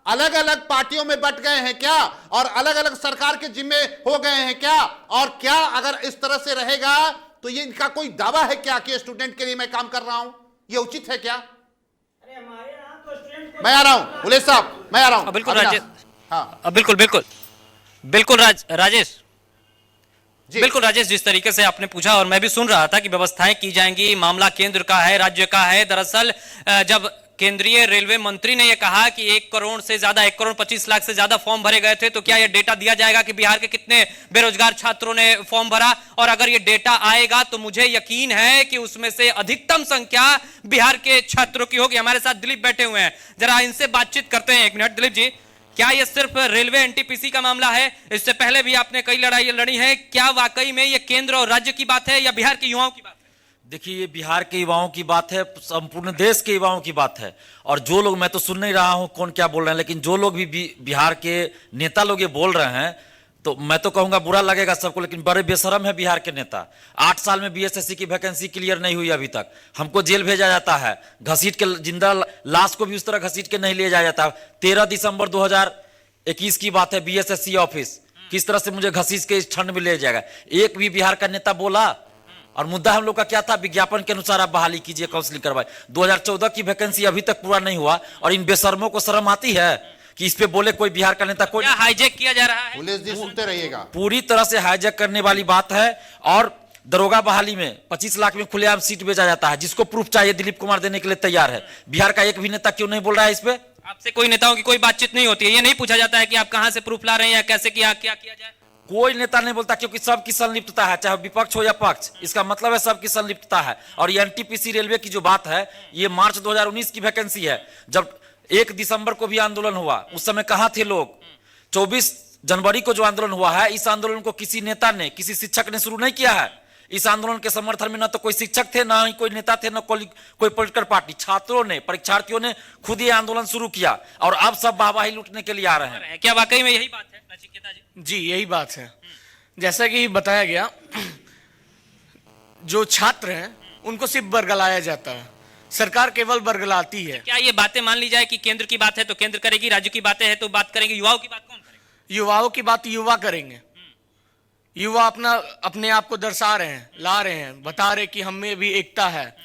अलग अलग पार्टियों में बट गए हैं क्या, और अलग अलग सरकार के जिम्मे हो गए हैं क्या? और क्या अगर इस तरह से रहेगा तो ये इनका कोई दावा है क्या कि स्टूडेंट के लिए मैं काम कर रहा हूं? ये उचित है क्या? मैं आ रहा हूं बुलेश साहब, मैं आ रहा हूं। बिल्कुल अविनाश, राजेश, हाँ बिल्कुल बिल्कुल बिल्कुल राजेश, जी। बिल्कुल राजेश, जिस तरीके से आपने पूछा और मैं भी सुन रहा था कि व्यवस्थाएं की जाएंगी, मामला केंद्र का है, राज्य का है। दरअसल जब केंद्रीय रेलवे मंत्री ने यह कहा कि 1 करोड़ से ज्यादा, 1 करोड़ 25 लाख से ज्यादा फॉर्म भरे गए थे, तो क्या यह डेटा दिया जाएगा कि बिहार के कितने बेरोजगार छात्रों ने फॉर्म भरा? और अगर यह डेटा आएगा तो मुझे यकीन है कि उसमें से अधिकतम संख्या बिहार के छात्रों की होगी। हमारे साथ दिलीप बैठे हुए हैं, जरा इनसे बातचीत करते हैं। 1 मिनट दिलीप जी, क्या यह सिर्फ रेलवे एनटीपीसी का मामला है? इससे पहले भी आपने कई लड़ाई लड़ी है, क्या वाकई में यह केंद्र और राज्य की बात है या बिहार के युवाओं की बात है? देखिए, ये बिहार के युवाओं की बात है, संपूर्ण देश के युवाओं की बात है। और जो लोग, मैं तो सुन नहीं रहा हूं कौन क्या बोल रहे हैं, लेकिन जो लोग भी बिहार के नेता लोग ये बोल रहे हैं, तो मैं तो कहूंगा बुरा लगेगा सबको, लेकिन बड़े बेशरम है बिहार के नेता। 8 साल में बीएसएससी की वैकेंसी क्लियर नहीं हुई अभी तक, हमको जेल भेजा जाता है, घसीट के जिंदा लाश को भी उस तरह घसीट के नहीं लिया जाता। 13 दिसंबर 2021 की बात है, बीएसएससी ऑफिस किस तरह से मुझे घसीट के इस ठंड में ले जाएगा। एक भी बिहार का नेता बोला? और मुद्दा हम लोग का क्या था? विज्ञापन के अनुसार आप बहाली कीजिए, काउंसलिंग करवाए। 2014 की वैकेंसी अभी तक पूरा नहीं हुआ, और इन बेशर्मों को शर्म आती है कि इस पे बोले कोई बिहार का नेता? कोई क्या हाईजैक किया जा रहा है? बुलेश जी सुनते रहिएगा। पूरी तरह से हाईजैक करने वाली बात है। और दरोगा बहाली में 25 लाख में खुलेआम सीट बेचा जाता है, जिसको प्रूफ चाहिए दिलीप कुमार देने के लिए तैयार है। बिहार का एक भी नेता क्यों नहीं बोल रहा है इस पे? आपसे कोई नेताओं की कोई बातचीत नहीं होती है? ये नहीं पूछा जाता है कि आप कहां से प्रूफ ला रहे हैं या कैसे किया, क्या किया जाए? कोई नेता नहीं बोलता, क्योंकि सबकी संलिप्तता है, चाहे विपक्ष हो या पक्ष। इसका मतलब है सबकी संलिप्तता है। और ये एनटीपीसी रेलवे की जो बात है, ये मार्च 2019 की वैकेंसी है। जब 1 दिसंबर को भी आंदोलन हुआ, उस समय कहां थे लोग? 24 जनवरी को जो आंदोलन हुआ है, इस आंदोलन को किसी नेता ने, किसी शिक्षक ने शुरू नहीं किया है। इस आंदोलन के समर्थन में न तो कोई शिक्षक थे, ना ही कोई नेता थे, न कोई पॉलिटिकल पार्टी। छात्रों ने, परीक्षार्थियों ने खुद ये आंदोलन शुरू किया, और अब सब वाहवाही लूटने के लिए आ रहे हैं। क्या वाकई में यही बात है नचिकेता जी? जी, यही बात है। जैसा कि बताया गया, जो छात्र हैं उनको सिर्फ बरगलाया जाता है, सरकार केवल बरगलाती है। क्या ये बातें मान ली जाए कि केंद्र की बात है तो केंद्र करेगी, राज्य की बातें हैं तो बात करेंगे, युवाओं की बात कौन करेगा? युवाओं की बात युवा करेंगे। युवा अपने आप को दर्शा रहे हैं, ला रहे हैं, बता रहे कि हम में भी एकता है।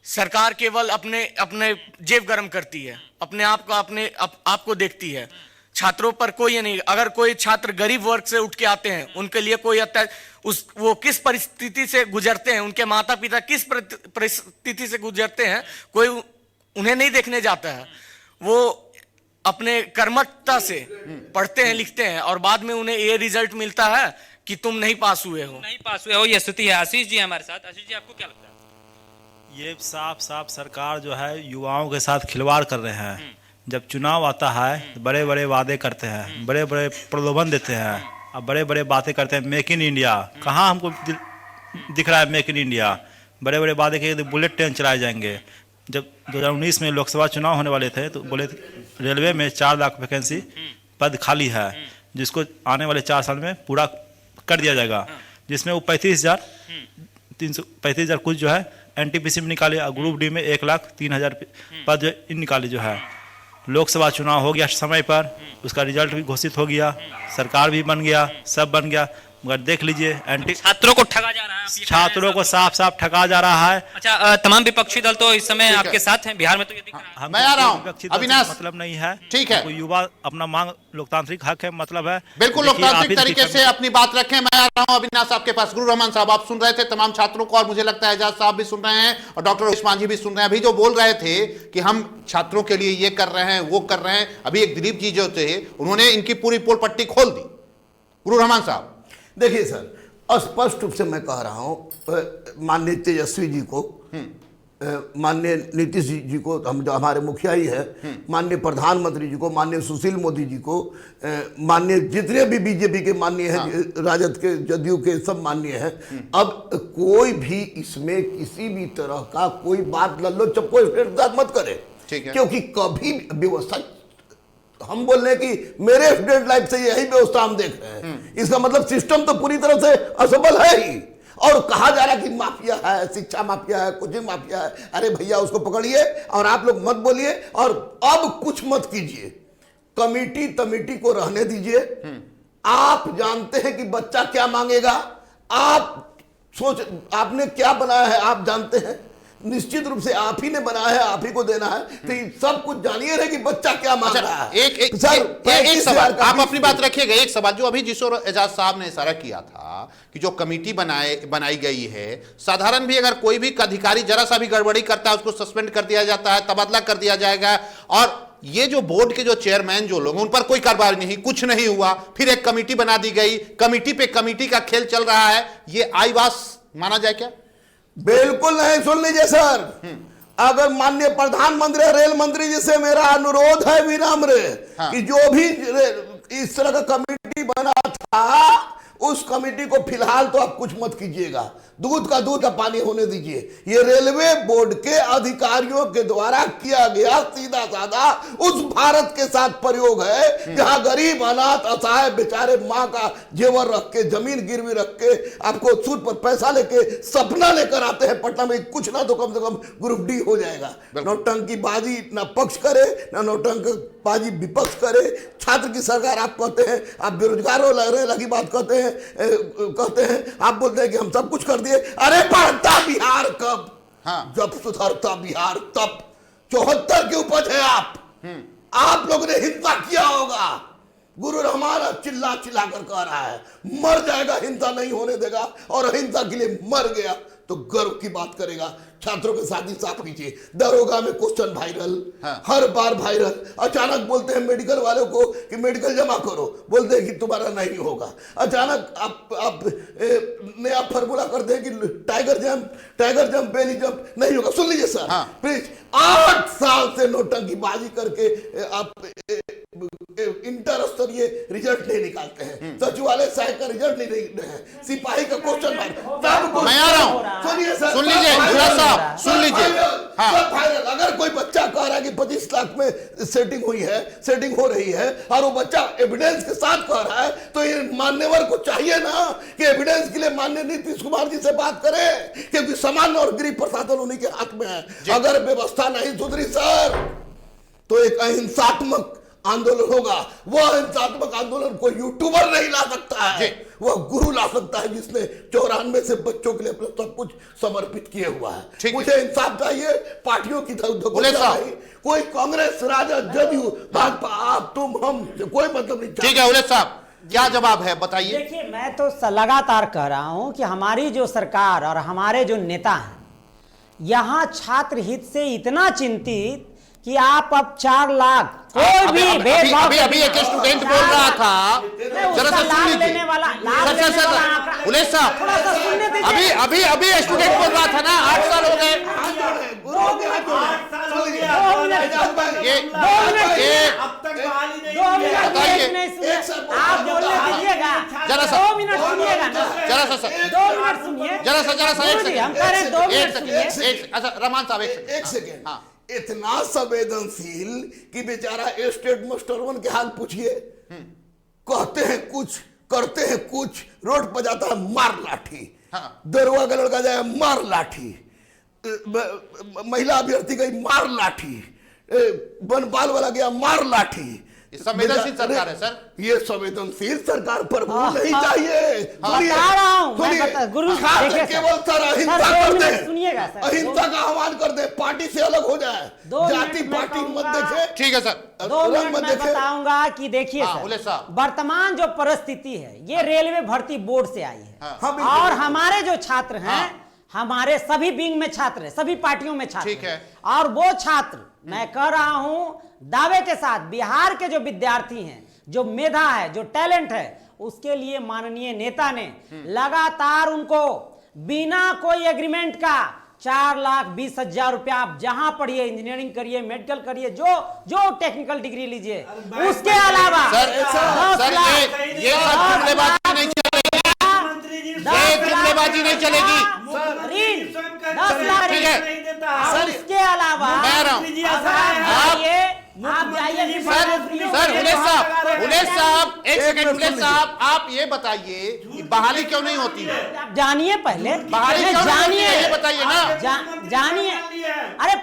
सरकार केवल अपने जेब गर्म करती है, अपने आप को देखती है। छात्रों पर कोई नहीं। अगर कोई छात्र गरीब वर्ग से उठ के आते हैं, उनके लिए कोई वो किस परिस्थिति से गुजरते हैं, उनके माता पिता किस परिस्थिति से गुजरते हैं, कोई उन्हें नहीं देखने जाता है। वो अपने कर्मठता से पढ़ते हैं लिखते हैं और बाद में उन्हें ये रिजल्ट मिलता है कि तुम नहीं पास हुए हो। नहीं पास हुए हो, ये स्थिति है। आशीष जी हमारे साथ। आशीष जी, आपको क्या लगता है? ये साफ साफ सरकार जो है युवाओं के साथ खिलवाड़ कर रहे हैं। जब चुनाव आता है तो बड़े बड़े वादे करते हैं, बड़े बड़े प्रलोभन देते हैं और बड़े बड़े बातें करते हैं। मेक इन इंडिया कहाँ हमको दिख रहा है? मेक इन इंडिया बड़े बड़े वादे के बुलेट ट्रेन चलाए जाएंगे। जब 2019 में लोकसभा चुनाव होने वाले थे तो बोले रेलवे में 4 लाख वैकेंसी पद खाली है, जिसको आने वाले 4 साल में पूरा कर दिया जाएगा, जिसमें वो 35,000 कुछ जो है एनटीपीसी में निकाले और ग्रुप डी में 1,03,000 पद जो निकाले जो है। लोकसभा चुनाव हो गया समय पर, उसका रिजल्ट भी घोषित हो गया, सरकार भी बन गया, सब बन गया, मगर देख लीजिए छात्रों को ठगा जा रहा है, छात्रों को साफ साफ ठगा जा रहा है। अच्छा, तमाम विपक्षी दल तो इस समय आपके साथ हैं बिहार में, तो ये दिख रहा है। मैं आ रहा हूं अविनाश, मतलब नहीं है, ठीक है, कोई युवा अपना मांग लोकतांत्रिक हक है, मतलब है बिल्कुल लोकतांत्रिक तरीके से अपनी बात रखें। मैं आ रहा हूं अविनाश आपके पास। गुरु रहमान साहब, आप सुन रहे थे तमाम छात्रों को और मुझे लगता है एजाज साहब भी सुन रहे हैं और डॉक्टर उस्मान जी भी सुन रहे हैं। अभी जो बोल रहे थे कि हम छात्रों के लिए ये कर रहे हैं वो कर रहे हैं, अभी एक दिलीप जी जो थे उन्होंने इनकी पूरी पोल पट्टी खोल दी। गुरु रहमान साहब, देखिए सर, स्पष्ट रूप से मैं कह रहा हूं, माननीय तेजस्वी जी को, माननीय नीतीश जी को, हम जो हमारे मुखिया ही है, माननीय प्रधानमंत्री जी को, माननीय सुशील मोदी जी को, माननीय जितने भी बीजेपी के माननीय हैं, राजद के, जदयू के, सब माननीय हैं। अब कोई भी इसमें किसी भी तरह का कोई बात लल्लो चप्पो मत करे, क्योंकि कभी व्यवस्था, हम बोल रहे हैं कि मेरे स्टूडेंट लाइफ से यही व्यवस्था हम देख रहे हैं, इसका मतलब सिस्टम तो पूरी तरह से असफल है ही। और कहा जा रहा है कि माफिया है, शिक्षा माफिया है, कोचिंग माफिया है। अरे भैया, उसको पकड़िए और आप लोग मत बोलिए और अब कुछ मत कीजिए, कमेटी को रहने दीजिए। आप जानते हैं कि बच्चा क्या मांगेगा, आप सोच, आपने क्या बनाया है आप जानते हैं, निश्चित रूप से आप ही ने बनाया है, आप ही को देना है, तो सब कुछ जानिए रहे कि बच्चा क्या मांग रहा है। एक सवाल आप अपनी बात रखिएगा। एक सवाल जो अभी जिस ओर एजाज साहब ने इशारा किया था कि जो कमेटी बनाई गई है, साधारण भी अगर कोई भी अधिकारी जरा सा भी गड़बड़ी करता है उसको सस्पेंड कर दिया जाता है, तबादला कर दिया जाएगा। और ये जो बोर्ड के जो चेयरमैन जो लोग, उन पर कोई कार्रवाई नहीं, कुछ नहीं हुआ, फिर एक कमेटी बना दी गई, कमेटी पे कमेटी का खेल चल रहा है, ये आईवास माना जाए क्या? बिल्कुल नहीं। सुन लीजिए सर, अगर माननीय प्रधानमंत्री रेल मंत्री जी से मेरा अनुरोध है विनम्र, कि जो भी इस तरह का कमेटी बना था उस कमेटी को फिलहाल तो आप कुछ मत कीजिएगा, दूध का दूध का पानी होने दीजिए। ये रेलवे बोर्ड के अधिकारियों के द्वारा किया गया सीधा साधा उस भारत के साथ प्रयोग है जहां गरीब अनाथ असहाय बेचारे मां का जेवर रख के, जमीन गिरवी रख के, आपको सूद पर पैसा लेके सपना लेकर आते हैं पटना में कुछ ना तो कम से कम ग्रुप डी हो जाएगा। नौटंकीबाजी ना पक्ष करे ना नौटंकीबाजी विपक्ष करे। छात्र की सरकार आप कहते हैं, आप बेरोजगारों लगी बात कहते हैं, आप बोलते हैं कि हम सब कुछ कर दिए। अरे बढ़ता बिहार कब? जब सुधरता बिहार तब। 74 की उपज है आप लोगों ने हिंसा किया होगा। गुरु रहमान चिल्ला कर कह रहा है मर जाएगा, हिंसा नहीं होने देगा, और अहिंसा के लिए मर गया तो गर्व की बात करेगा। छात्रों के साथ ही साफ कीजिए। दरोगा में क्वेश्चन वायरल, हर बार वायरल। अचानक बोलते हैं मेडिकल वालों को कि मेडिकल जमा करो, बोलते हैं कि तुम्हारा नहीं होगा। अचानक आप नया फॉर्मूला कर दें कि टाइगर जंप बेली जंप नहीं होगा। सुन लीजिए सर प्लीज, 8 साल से नौटंकीबाजी करके आप इंटर स्तरीय रिजल्ट नहीं निकालते हैं, सचिवालय सहायक का रिजल्ट नहीं रहे हैं, सिपाही का क्वेश्चन मैं आ रहा हूं, सुनिए सर, सुन लीजिए साहब, सुन लीजिए। अगर कोई बच्चा कह रहा है कि 25 लाख में सेटिंग हो रही है और वो बच्चा एविडेंस के साथ कह रहा है, तो ये मान्यवर को चाहिए ना कि एविडेंस के लिए माननीय नीतीश कुमार जी से बात करें, क्योंकि सामान्य और गरीब प्रशासन उन्हीं के हाथ में है। अगर व्यवस्था नहीं सुधरी सर तो एक अहिंसात्मक आंदोलन होगा। वह हिंसात्मक आंदोलन कोई यूट्यूबर नहीं ला सकता है, वह गुरु ला सकता है जिसने 94 से बच्चों के लिए अपना सब कुछ समर्पित किए हुआ है। मुझे इंसाफ चाहिए, पार्टियों की नहीं, कोई कांग्रेस, राजद, जदयू, भाजपा, आप तुम हम कोई मतलब नहीं। ठीक है उल्लेख साहब, क्या जवाब है बताइए। देखिए, मैं तो लगातार कह रहा हूं कि हमारी जो सरकार और हमारे जो नेता हैं यहाँ छात्र हित से इतना चिंतित कि आप अब 4 लाख कोई भी भेदभाव अभी एक स्टूडेंट बोल रहा था, जरा सा सुन लीजिए सर, उलेश साहब, थोड़ा सा सुनने दीजिए। अभी स्टूडेंट बोल रहा था ना, 8 साल हो गए, आप बोलने दीजिएगा, जरा सा 2 मिनट सुनिएगा ना, जरा सा 2 मिनट सुनिए, जरा सा एक गुरुजी, हम कह रहे हैं 2 मिनट सुनिए। सेकंड, अच्छा रहमान साहब एक सेकेंड, हाँ, इतना संवेदनशील कि बेचारा स्टेट मास्टरवन के हाल पूछिए, कहते हैं कुछ, करते हैं कुछ, रोड पर जाता है मार लाठी, दरवा का लड़का जाए मार लाठी, महिला अभ्यर्थी गई मार लाठी, बनपाल वाला गया मार लाठी। संवेदनशील सरकार है सर, ये संवेदनशील सरकार पर नहीं चाहिए। बता रहा हूं मैं, गुरु देखिए केवल सर अहिंसा सर, कर 2 दे, मिनट सुनिएगा सर, अहिंसा का आह्वान कर दे, पार्टी से अलग हो जाए, 2 जाति मिनट में पार्टी मत कहूंगा। देखे। ठीक है सर, 2 मिनट में बताऊंगा कि देखिए हाँ, उलेश सर, साहब। वर्तमान जो परिस्थिति है ये रेलवे भर्ती बोर्ड से आई है, और हमारे जो छात्र हैं, हमारे सभी विंग में छात्र हैं, सभी पार्टियों में छात्र ठीक है। और वो छात्र, मैं कह रहा हूं दावे के साथ, बिहार के जो विद्यार्थी हैं, जो मेधा है, जो टैलेंट है, उसके लिए माननीय नेता ने लगातार उनको बिना कोई एग्रीमेंट का 4,20,000 रुपया, आप जहां पढ़िए, इंजीनियरिंग करिए, मेडिकल करिए, जो टेक्निकल डिग्री लीजिए, उसके अलावा सर ये सब जुमलेबाजी नहीं चलेगी, ये जुमलेबाजी नहीं चलेगी, 10 लाख, ठीक है और इसके अलावा आप जाइए सर, उलेश साहब एक सेकंड, उलेश साहब आप ये बताइए कि बहाली क्यों नहीं होती है? आप जानिए पहले, बहाली क्यों नहीं होती है ये बताइए ना। जानिए, अरे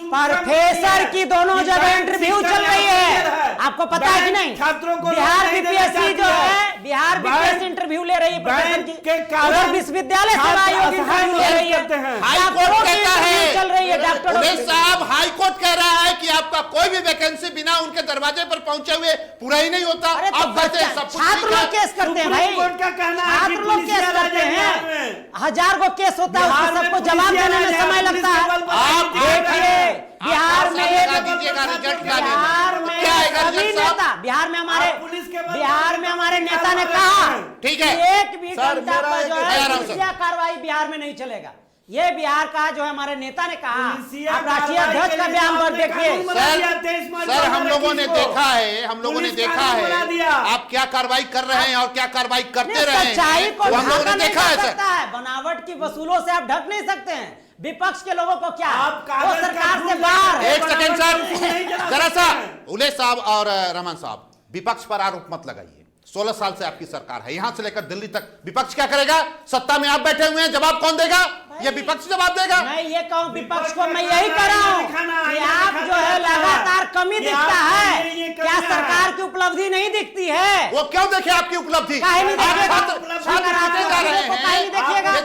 प्रोफेसर की दोनों जगह इंटरव्यू चल रही है, आपको पता है कि नहीं? बिहार बीपीएससी जो है, बिहार बीपीएससी इंटरव्यू ले रही है प्रोफेसर की, उधर विश्वविद्यालय सेवा आयोग इंटरव्यू ले रही है, हाईकोर्ट कहता है, चल रही है डॉक्टर। उलेश साहब हाईकोर्ट कह रहा है कि आपका कोई भी वैकेंसी बिना उनके दरवाजे पर पहुंचे हुए पूरा ही नहीं होता। अरे तो आप कहते हैं सब कुछ छात्र लोग केस करते हैं भाई, छात्र लोग केस करते हैं, 1000 को केस होता है, उसको सबको जवाब देने में समय लगता है। आप देखिए बिहार में, बिहार में हमारे नेता ने कहा, ठीक है, एक भी घंटा पर जो है पुलिसिया कार्रवाई बिहार में नहीं चलेगा। ये बिहार का जो है हमारे नेता ने कहा, आप राष्ट्रीय अध्यक्ष का बयान पर देखिए सर, हम लोगों ने देखा है, आप क्या कार्रवाई कर रहे हैं और क्या कार्रवाई करते रहे हैं, सच्चाई को हम लोगों ढका ने नहीं देखा है जा सर। सकता है, बनावट की वसूलों से आप ढक नहीं सकते हैं। विपक्ष के लोगों को क्या, वो सरकार से बाहर है। एक सेकंड सर, जरा सा उलेश साहब और रहमान साहब, विपक्ष पर आरोप मत लगाइए। 16 साल से आपकी सरकार है, यहां से लेकर दिल्ली तक विपक्ष क्या करेगा? सत्ता में आप बैठे हुए हैं, जवाब कौन देगा? ये विपक्ष जवाब देगा। मैं ये कहूं विपक्ष को, मैं यही कह रहा हूं कि आप जो है लगातार कमी दिखता है, क्या सरकार की उपलब्धि नहीं दिखती है? वो क्यों देखे आपकी उपलब्धि? छात्र पीटे जा रहे हैं,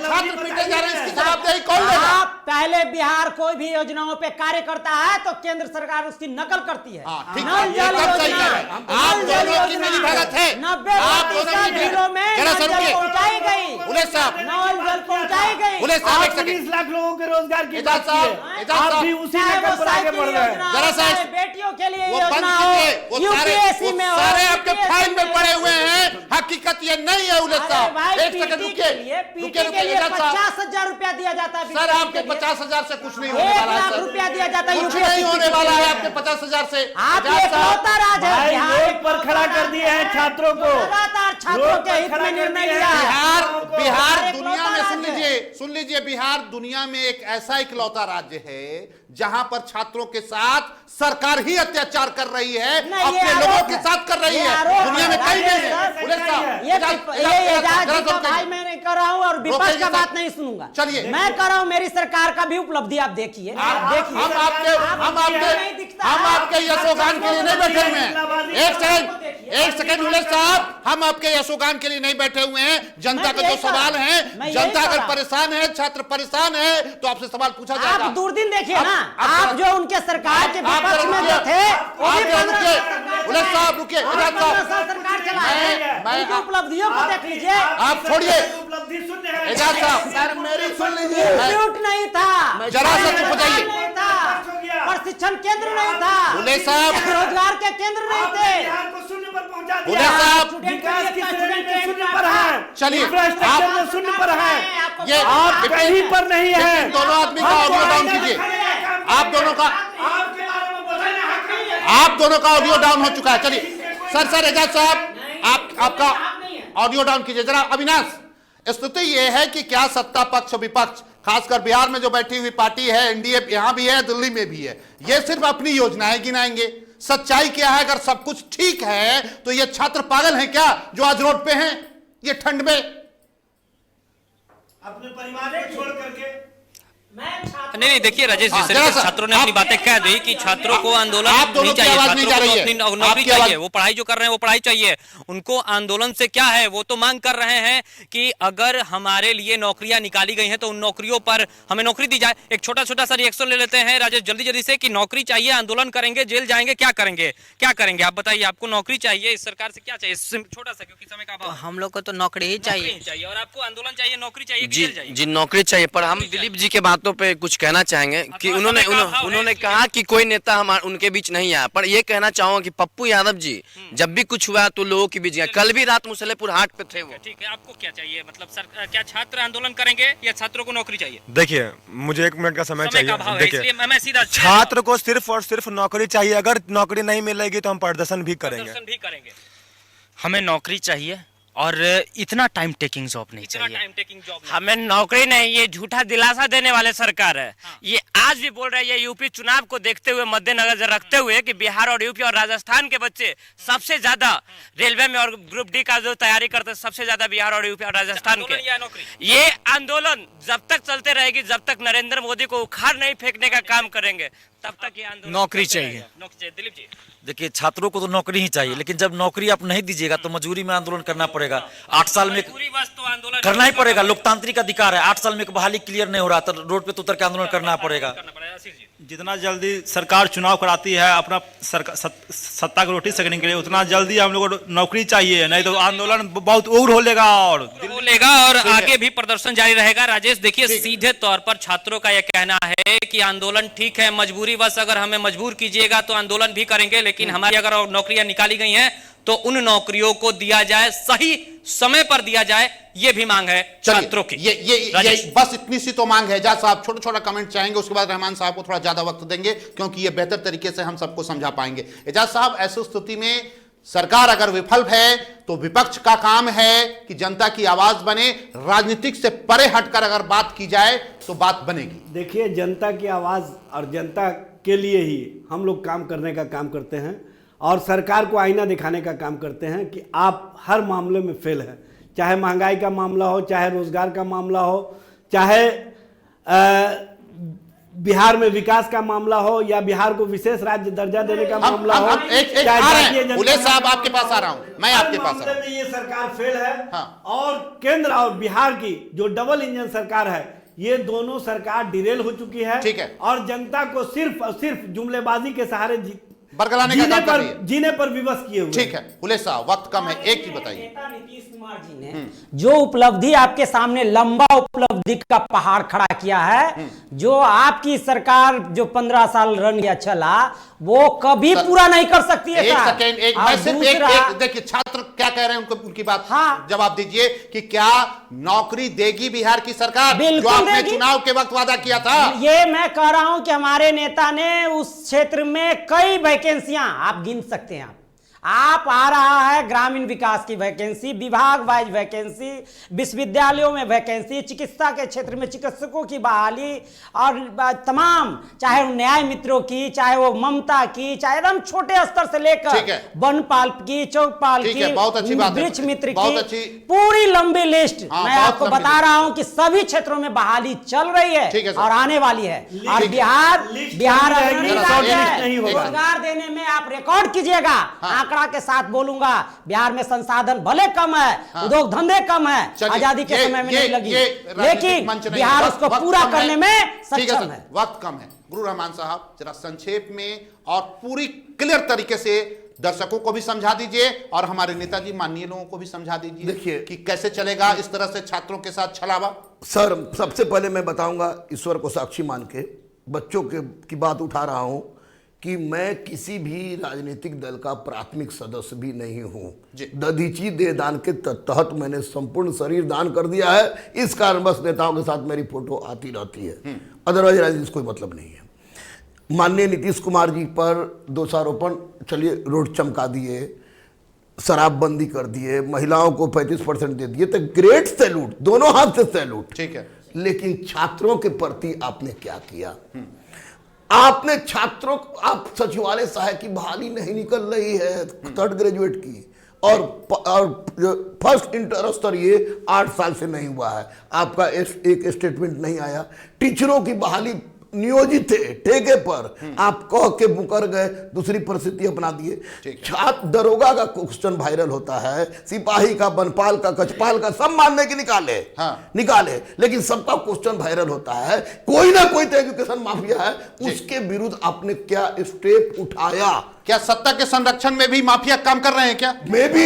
छात्र पीटे जा रहे हैं, इसकी जवाबदेही कौन लेगा? आप पहले बिहार कोई भी योजनाओं पे कार्य करता है तो केंद्र सरकार उसकी नकल करती है। ठीक नल है, जल एकदम सही कह रहे हैं। योजना, आप नल जल दोनों की योजना, मिली भगत है, 90% जिलों में जरा नल सा जल रुकिए। पहुंचाई गई, उलेश साहब, नल जल पहुंचाई गई। उलेश साहब एक सेकंड, 19 लाख लोगों के रोजगार की एजाज बात की साहब, है। एजाज आप साहब, भी उसी चाहे लेकर वो पर आगे साइकिल बढ़ रहे हैं। योजना हो, जरा सा चाहे बेटियों के लिए वो बंद योजना हो, कीजिए, वो यूपीएससी में हो, सारे आपके UPSC फाइल में हो। पड़े हुए हैं। हकीकत ये नहीं है उलेश अरे साहब, भाई, एक सेकंड पीटी रुकिए, के लिए, पीटी रुकिए, के लिए एजाज साहब। 50,000 रुपया दिया जाता है। सर आपके 50,000 से कुछ नहीं होने 1 वाला है लाख सर, रुपया दिया जाता है कुछ यूपीएससी नहीं होने के वाला लिए। है आपके 50,000 से। आप एजाज एक साहब, लौता राज है, भाई, बिहार रोड पर खड़ा कर दिए हैं छात्रों को, लगातार छात्रों के हित में निर्णय लिया है। बिहार एक दुनिया लौता में राज्य सुन लीजिए, बिहार दुनिया में एक ऐसा इकलौता राज्य है जहां पर छात्रों के साथ सरकार ही अत्याचार कर रही है, नहीं, अपने ये लोगों आरोप के है। साथ कर रही ये है, आरोप दुनिया में है। कहीं नहीं है। राजेश उलेश साहब, ये एजाज जी का भाई मैं नहीं कर रहा हूँ और विपक्ष रोकेंगे का सर। बात नहीं सुनूंगा। चलिए। मैं कर रहा हूँ, मेरी सरकार का भी उपलब्धि आप देखिए, हम आपके यशोगान के लिए नहीं बैठे हुए हैं। एक सेकंड उलेश साहब, हम आपके यशोगान के लिए नहीं बैठे हुए हैं। जनता का जो सवाल है, जनता अगर परेशान है, छात्र परेशान है, तो आपसे सवाल पूछा जाएगा। आप दूरदीन देखिए ना, आप जो उनके सरकार के विपक्ष में जो थे, वो भी 15 उलेश साहब रुकिए, सरकार चला है, उनकी उपलब्धियों को देख लीजिए। आप छोड़िए एजाज साहब, सर मेरी सुन लीजिए, डिस्प्यूट नहीं था, जरा सा चुप हो जाइए। नहीं था, और प्रशिक्षण केंद्र नहीं था, बुले साहब, रोजगार के केंद्र नहीं थे। बिहार को शून्य पर पहुंचा बुले दिया। साहब, विकास की श्रेणी में शून्य पर है, चलिए, इंफ्रास्ट्रक्चर आप- में शून्य पर है, ये आप कहीं पर नहीं है। लेकिन दोनों आदमी का हमको ऑडियो डाउन आईना कीजिए। दिखाने का काम आप करेंगे। दोनों का आपके बारे में बोलने का हक नहीं है। आप दोनों का ऑडियो डाउन हो चुका है। चलिए सर एजाज साहब, आपका ऑडियो डाउन कीजिए जरा। अविनाश, स्थिति यह है कि क्या सत्ता पक्ष विपक्ष, खासकर बिहार में जो बैठी हुई पार्टी है, एनडीए यहां भी है, दिल्ली में भी है, ये सिर्फ अपनी योजनाएं गिनाएंगे? सच्चाई क्या है? अगर सब कुछ ठीक है तो ये छात्र पागल हैं क्या जो आज रोड पे हैं ये ठंड में? अपने परिवार को छोड़ करके नहीं देखिए राजेश, जिस तरीके से छात्रों ने अपनी बातें कह दी कि छात्रों को आंदोलन आप दोनों नहीं की चाहिए, आवाज नहीं जा छात्रों रही को है। अपनी नौकरी आपकी चाहिए, आवाज- वो पढ़ाई जो कर रहे हैं वो पढ़ाई चाहिए, उनको आंदोलन से क्या है? वो तो मांग कर रहे हैं कि अगर हमारे लिए नौकरियां निकाली गई हैं तो उन नौकरियों पर हमें नौकरी दी जाए। एक छोटा छोटा सा रिएक्शन ले लेते हैं राजेश जल्दी जल्दी से, कि नौकरी चाहिए, आंदोलन करेंगे, जेल जाएंगे, क्या करेंगे? क्या करेंगे आप बताइए? आपको नौकरी चाहिए, इस सरकार से क्या चाहिए? छोटा सा, क्योंकि समय का अभाव है। हम लोग को तो नौकरी ही नौकरी चाहिए। ही चाहिए। और आपको आंदोलन चाहिए, नौकरी चाहिए कि जी जेल चाहिए? जी नौकरी चाहिए, पर हम दिलीप जी के बातों पे कुछ कहना चाहेंगे कि थोड़ा उन्होंने समय का अभाव है, उन्होंने इसलिए। कहा कि कोई नेता हमारे उनके बीच नहीं आया, पर ये कहना चाहूंगा कि पप्पू यादव जी जब भी कुछ हुआ तो लोगों के बीच गए। कल भी रात मुसल्लेपुर हाट पे थे वो। ठीक है, आपको क्या चाहिए? मतलब सर क्या छात्र आंदोलन करेंगे या छात्रों को नौकरी चाहिए? देखिए, मुझे 1 मिनट का समय समय का अभाव चाहिए। है, देखिए, इसलिए मैं सीधा छात्र को सिर्फ और सिर्फ नौकरी चाहिए। अगर नौकरी नहीं मिलेगी तो हम प्रदर्शन भी करेंगे। प्रदर्शन भी करेंगे। हमें नौकरी चाहिए और इतना टाइम टेकिंग जॉब नहीं इतना चाहिए। टाइम टेकिंग जॉब नहीं। हमें नौकरी नहीं, ये झूठा दिलासा देने वाले सरकार है। ये आज भी बोल रहे हैं, ये यूपी चुनाव को देखते हुए मद्देनजर रखते हुए कि बिहार और यूपी और राजस्थान के बच्चे सबसे ज्यादा रेलवे में और ग्रुप डी का जो तैयारी करते हैं सबसे ज्यादा बिहार और यूपी और राजस्थान आंदोलन या के। नौकरी? ये आंदोलन जब तक चलते रहेगी, जब तक नरेंद्र मोदी को उखाड़ नहीं फेंकने का काम करेंगे, तब तक ये आंदोलन नौकरी चलते चाहिए। रहेगा। नौकरी चाहिए। दिलीप जी, देखिए, छात्रों को तो नौकरी ही चाहिए, लेकिन जब नौकरी आप नहीं दीजिएगा तो मजबूरी में आंदोलन करना पड़ेगा। 8 साल में पूरी वस्तु आंदोलन करना ही पड़ेगा, लोकतांत्रिक अधिकार है। 8 साल में एक बहाली क्लियर नहीं हो रहा तो रोड पे तो उतर के आंदोलन करना पड़ेगा। करना पड़ेगा। आशीष जी, जितना जल्दी सरकार चुनाव कराती है अपना सत्ता को रोटी सेकने के लिए, उतना जल्दी हम लोग को नौकरी चाहिए, नहीं तो आंदोलन बहुत उग्र हो लेगा और वो लेगा और आगे भी प्रदर्शन जारी रहेगा। राजेश देखिए, सीधे तौर पर छात्रों का यह कहना है कि आंदोलन ठीक है, मजबूरी बस अगर हमें मजबूर कीजिएगा तो आंदोलन भी करेंगे, लेकिन हमारी अगर नौकरियां निकाली गई हैं तो उन नौकरियों को दिया जाए, सही समय पर दिया जाए, ये भी मांग है छात्रों की। ये बस इतनी सी तो मांग है। एजाज साहब छोटा छोटा कमेंट चाहेंगे, उसके बाद रहमान साहब को थोड़ा ज्यादा वक्त देंगे क्योंकि ये बेहतर तरीके से हम सबको समझा पाएंगे। एजाज साहब, ऐसी स्थिति में सरकार अगर विफल है तो विपक्ष का काम है कि जनता की आवाज बने, राजनीतिक से परे हटकर अगर बात की जाए तो बात बनेगी। देखिए, जनता की आवाज़ और जनता के लिए ही हम लोग काम करने का काम करते हैं और सरकार को आईना दिखाने का काम करते हैं कि आप हर मामले में फेल हैं। चाहे महंगाई का मामला हो, चाहे रोजगार का मामला हो, चाहे बिहार में विकास का मामला हो या बिहार को विशेष राज्य दर्जा देने का मामला हो। एक आ रहे हैं बुले साहब, आपके पास आ रहा हूं मैं, आपके पास आ रहा हूं। में ये सरकार फेल है। हाँ। और केंद्र और बिहार की जो डबल इंजन सरकार है, ये दोनों सरकार डिरेल हो चुकी है। ठीक है। और जनता को सिर्फ और सिर्फ जुमलेबाजी के सहारे बरगलाने का काम कर रही है। जीने पर विवश किए हुए। ठीक है बुले साहब, वक्त कम है, एक चीज बताइए। नेता नीतीश कुमार जी ने जो उपलब्धि आपके सामने, लंबा उपलब्धि का पहाड़ खड़ा किया है, जो आपकी सरकार जो 15 साल रन या चला, वो कभी पूरा नहीं कर सकती है। एक सेकेंड, और दूसरा- देखिए छात्र क्या कह रहे हैं, उनको उनकी बात हाँ। जवाब दीजिए कि क्या नौकरी देगी बिहार की सरकार, जो बिल्कुल आपने देगी। चुनाव के वक्त वादा किया था? ये मैं कह रहा हूं कि हमारे नेता ने उस क्षेत्र में कई वैकेंसियां, आप गिन सकते हैं, आप आ रहा है ग्रामीण विकास की वैकेंसी, विभाग वाइज वैकेंसी, विश्वविद्यालयों में वैकेंसी, चिकित्सा के क्षेत्र में चिकित्सकों की बहाली, और तमाम, चाहे वो न्याय मित्रों की, चाहे वो ममता की, चाहे एकदम छोटे स्तर से ठीक लेकर है। वनपाल की, चौकपाल ठीक की, है, बहुत अच्छी बात है। वृक्ष मित्र बहुत की, अच्छी। पूरी लंबी लिस्ट हाँ, मैं बहुत आपको लंबी बता लिस्ट। रहा हूं कि सभी क्षेत्रों में बहाली चल रही ठीक है है सर। और आने वाली है। और लिस्ट बिहार नहीं अग्रणी रहेगी, राज्य लिस्ट है। नहीं होगा। रोजगार देने में आप रिकॉर्ड कीजिएगा, आंकड़ा के साथ बोलूंगा, बिहार में संसाधन भले कम है, उद्योग धंधे कम है, चलिए, आजादी के समय में नहीं लगी, राजनीतिक मंच लेकिन नहीं, बिहार वक्त- उसको वक्त पूरा कम है। करने में ठीक है सक्षम सर, है। वक्त कम है। गुरु रहमान साहब, जरा संक्षेप में और पूरी क्लियर तरीके से दर्शकों को भी समझा दीजिए और हमारे नेताजी माननीय लोगों को भी समझा दीजिए देखिए, कि कैसे चलेगा इस तरह से छात्रों के साथ छलावा। सर, सबसे पहले मैं बताऊंगा ईश्वर को साक्षी मान के, बच्चों की बात उठा रहा हूं कि मैं किसी भी राजनीतिक दल का प्राथमिक सदस्य भी नहीं हूं। दधीची दे दान के तहत मैंने संपूर्ण शरीर दान कर दिया है। इस कारणवश नेताओं के साथ मेरी फोटो आती रहती है, अदरवाइज राजनीति से कोई मतलब नहीं है। माननीय नीतीश कुमार जी पर दोषारोपण, चलिए रोड चमका दिए, शराबबंदी कर दिए, महिलाओं को 35% दे दिए, तो ग्रेट सैल्यूट, दोनों हाथ से सैल्यूट, ठीक है। लेकिन छात्रों के प्रति आपने क्या किया? आपने छात्रों, आप सचिवालय सहायक की बहाली नहीं निकल रही है 3rd ग्रेजुएट की, और फर्स्ट इंटर स्तरीय 8 साल से नहीं हुआ है। आपका एक स्टेटमेंट नहीं आया। टीचरों की बहाली नियोजित थे ठेके पर, आप कह के मुकर गए, दूसरी परिस्थिति अपना दिए। छात्र दरोगा का क्वेश्चन वायरल होता है, सिपाही का, बनपाल का, कचपाल का, सब मानने की निकाले, निकाले, लेकिन सबका क्वेश्चन वायरल होता है। कोई ना कोई तो एजुकेशन माफिया है, उसके विरुद्ध आपने क्या स्टेप उठाया? क्या सत्ता के संरक्षण में भी माफिया काम कर रहे हैं क्या? मैं भी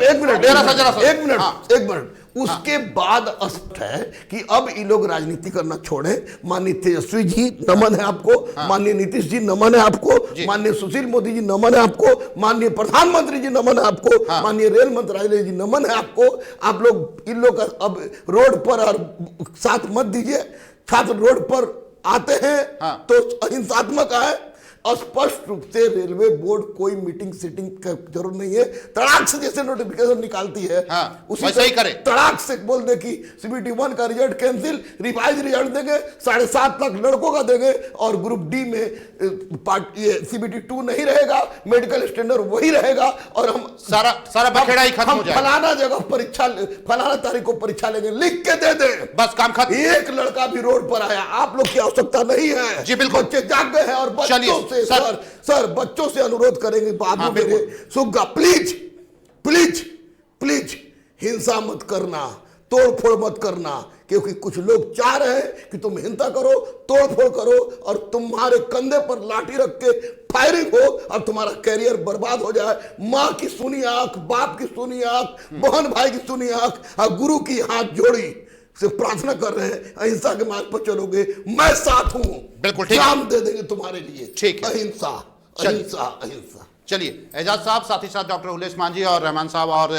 एक मिनट उसके बाद स्पष्ट है कि अब ये लोग राजनीति करना छोड़े। माननीय तेजस्वी जी नमन है आपको, माननीय नीतीश जी नमन है आपको, माननीय सुशील मोदी जी नमन है आपको, माननीय प्रधानमंत्री जी नमन है आपको, माननीय रेल मंत्रालय जी नमन है आपको। आप लोग इन लोग अब रोड पर और साथ मत दीजिए। छात्र रोड पर आते हैं तो अहिंसात्मक है। स्पष्ट रूप से रेलवे बोर्ड कोई मीटिंग सीटिंग का जरूरत नहीं है, तड़ाक से जैसे नोटिफिकेशन निकालती है उसी वैसे ही करे। तड़ाक से बोल दे कि CBT 1 का रिजल्ट कैंसिल, रिवाइज रिजल्ट देंगे, 7.5 लाख लड़कों का देंगे, और ग्रुप डी में CBT 2 नहीं रहेगा, मेडिकल स्टैंडर्ड वही रहेगा, और हम सारा बखेड़ा ही खत्म हो जाएगा। फलाना जगह परीक्षा, फलाना तारीख को परीक्षा लेंगे, लिख के दे दे, बस काम खत्म। एक लड़का भी रोड पर आया, आप लोग की आवश्यकता नहीं है। जी बिल्कुल, बच्चे जाग गए हैं, और बच्चों से सर बच्चों से अनुरोध करेंगे, बाबू मेरे सुग्गा, प्लीज प्लीज प्लीज हिंसा मत करना, तोड़ फोड़ मत करना, क्योंकि कुछ लोग चाह रहे हैं कि तुम हिंसा करो, तोड़ फोड़ करो, और तुम्हारे कंधे पर लाठी रख के फायरिंग हो और तुम्हारा कैरियर बर्बाद हो जाए। माँ की सुनी आंख, बाप की सुनी आंख, बहन भाई की सुनी आंख, और गुरु की हाथ जोड़ी से प्रार्थना कर रहे हैं, अहिंसा के मार्ग पर चलोगे, मैं साथ हूं, बिल्कुल ठीक, जान दे देंगे तुम्हारे लिए। ठीक है, अहिंसा अहिंसा अहिंसा। चलिए एजाज साहब, साथ ही साथ डॉक्टर उल्लेश मांझी और रहमान साहब और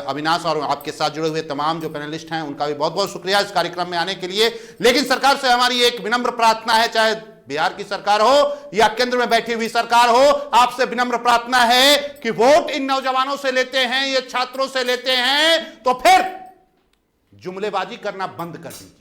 अविनाश और आपके साथ जुड़े हुए तमाम जो पैनलिस्ट हैं, उनका भी बहुत बहुत शुक्रिया इस कार्यक्रम में आने के लिए। लेकिन सरकार से हमारी एक विनम्र प्रार्थना है, चाहे बिहार की सरकार हो या केंद्र में बैठी हुई सरकार हो, आपसे विनम्र प्रार्थना है कि वोट इन नौजवानों से लेते हैं, ये छात्रों से लेते हैं, तो फिर जुमलेबाजी करना बंद कर दीजिए।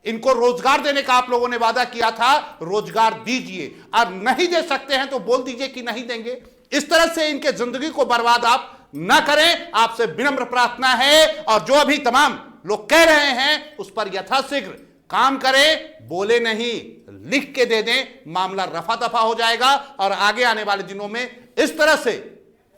इनको रोजगार देने का आप लोगों ने वादा किया था, रोजगार दीजिए, और नहीं दे सकते हैं तो बोल दीजिए कि नहीं देंगे। इस तरह से इनके जिंदगी को बर्बाद आप ना करें, आपसे विनम्र प्रार्थना है। और जो अभी तमाम लोग कह रहे हैं उस पर यथाशीघ्र काम करें, बोले नहीं, लिख के दे दें, मामला रफा दफा हो जाएगा। और आगे आने वाले दिनों में इस तरह से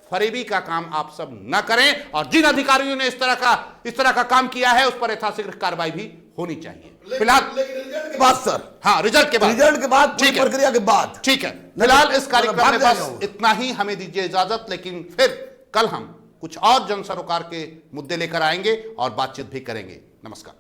फरेबी का काम आप सब न करें, और जिन अधिकारियों ने इस तरह का काम किया है उस पर यथाशीघ्र कार्रवाई भी होनी चाहिए। फिलहाल रिजल्ट के बाद सर, हाँ रिजल्ट के बाद ठीक है, प्रक्रिया के बाद ठीक है। फिलहाल इस कार्यक्रम में बस इतना ही, हमें दीजिए इजाजत। लेकिन फिर कल हम कुछ और जन सरोकार के मुद्दे लेकर आएंगे और बातचीत भी करेंगे। नमस्कार।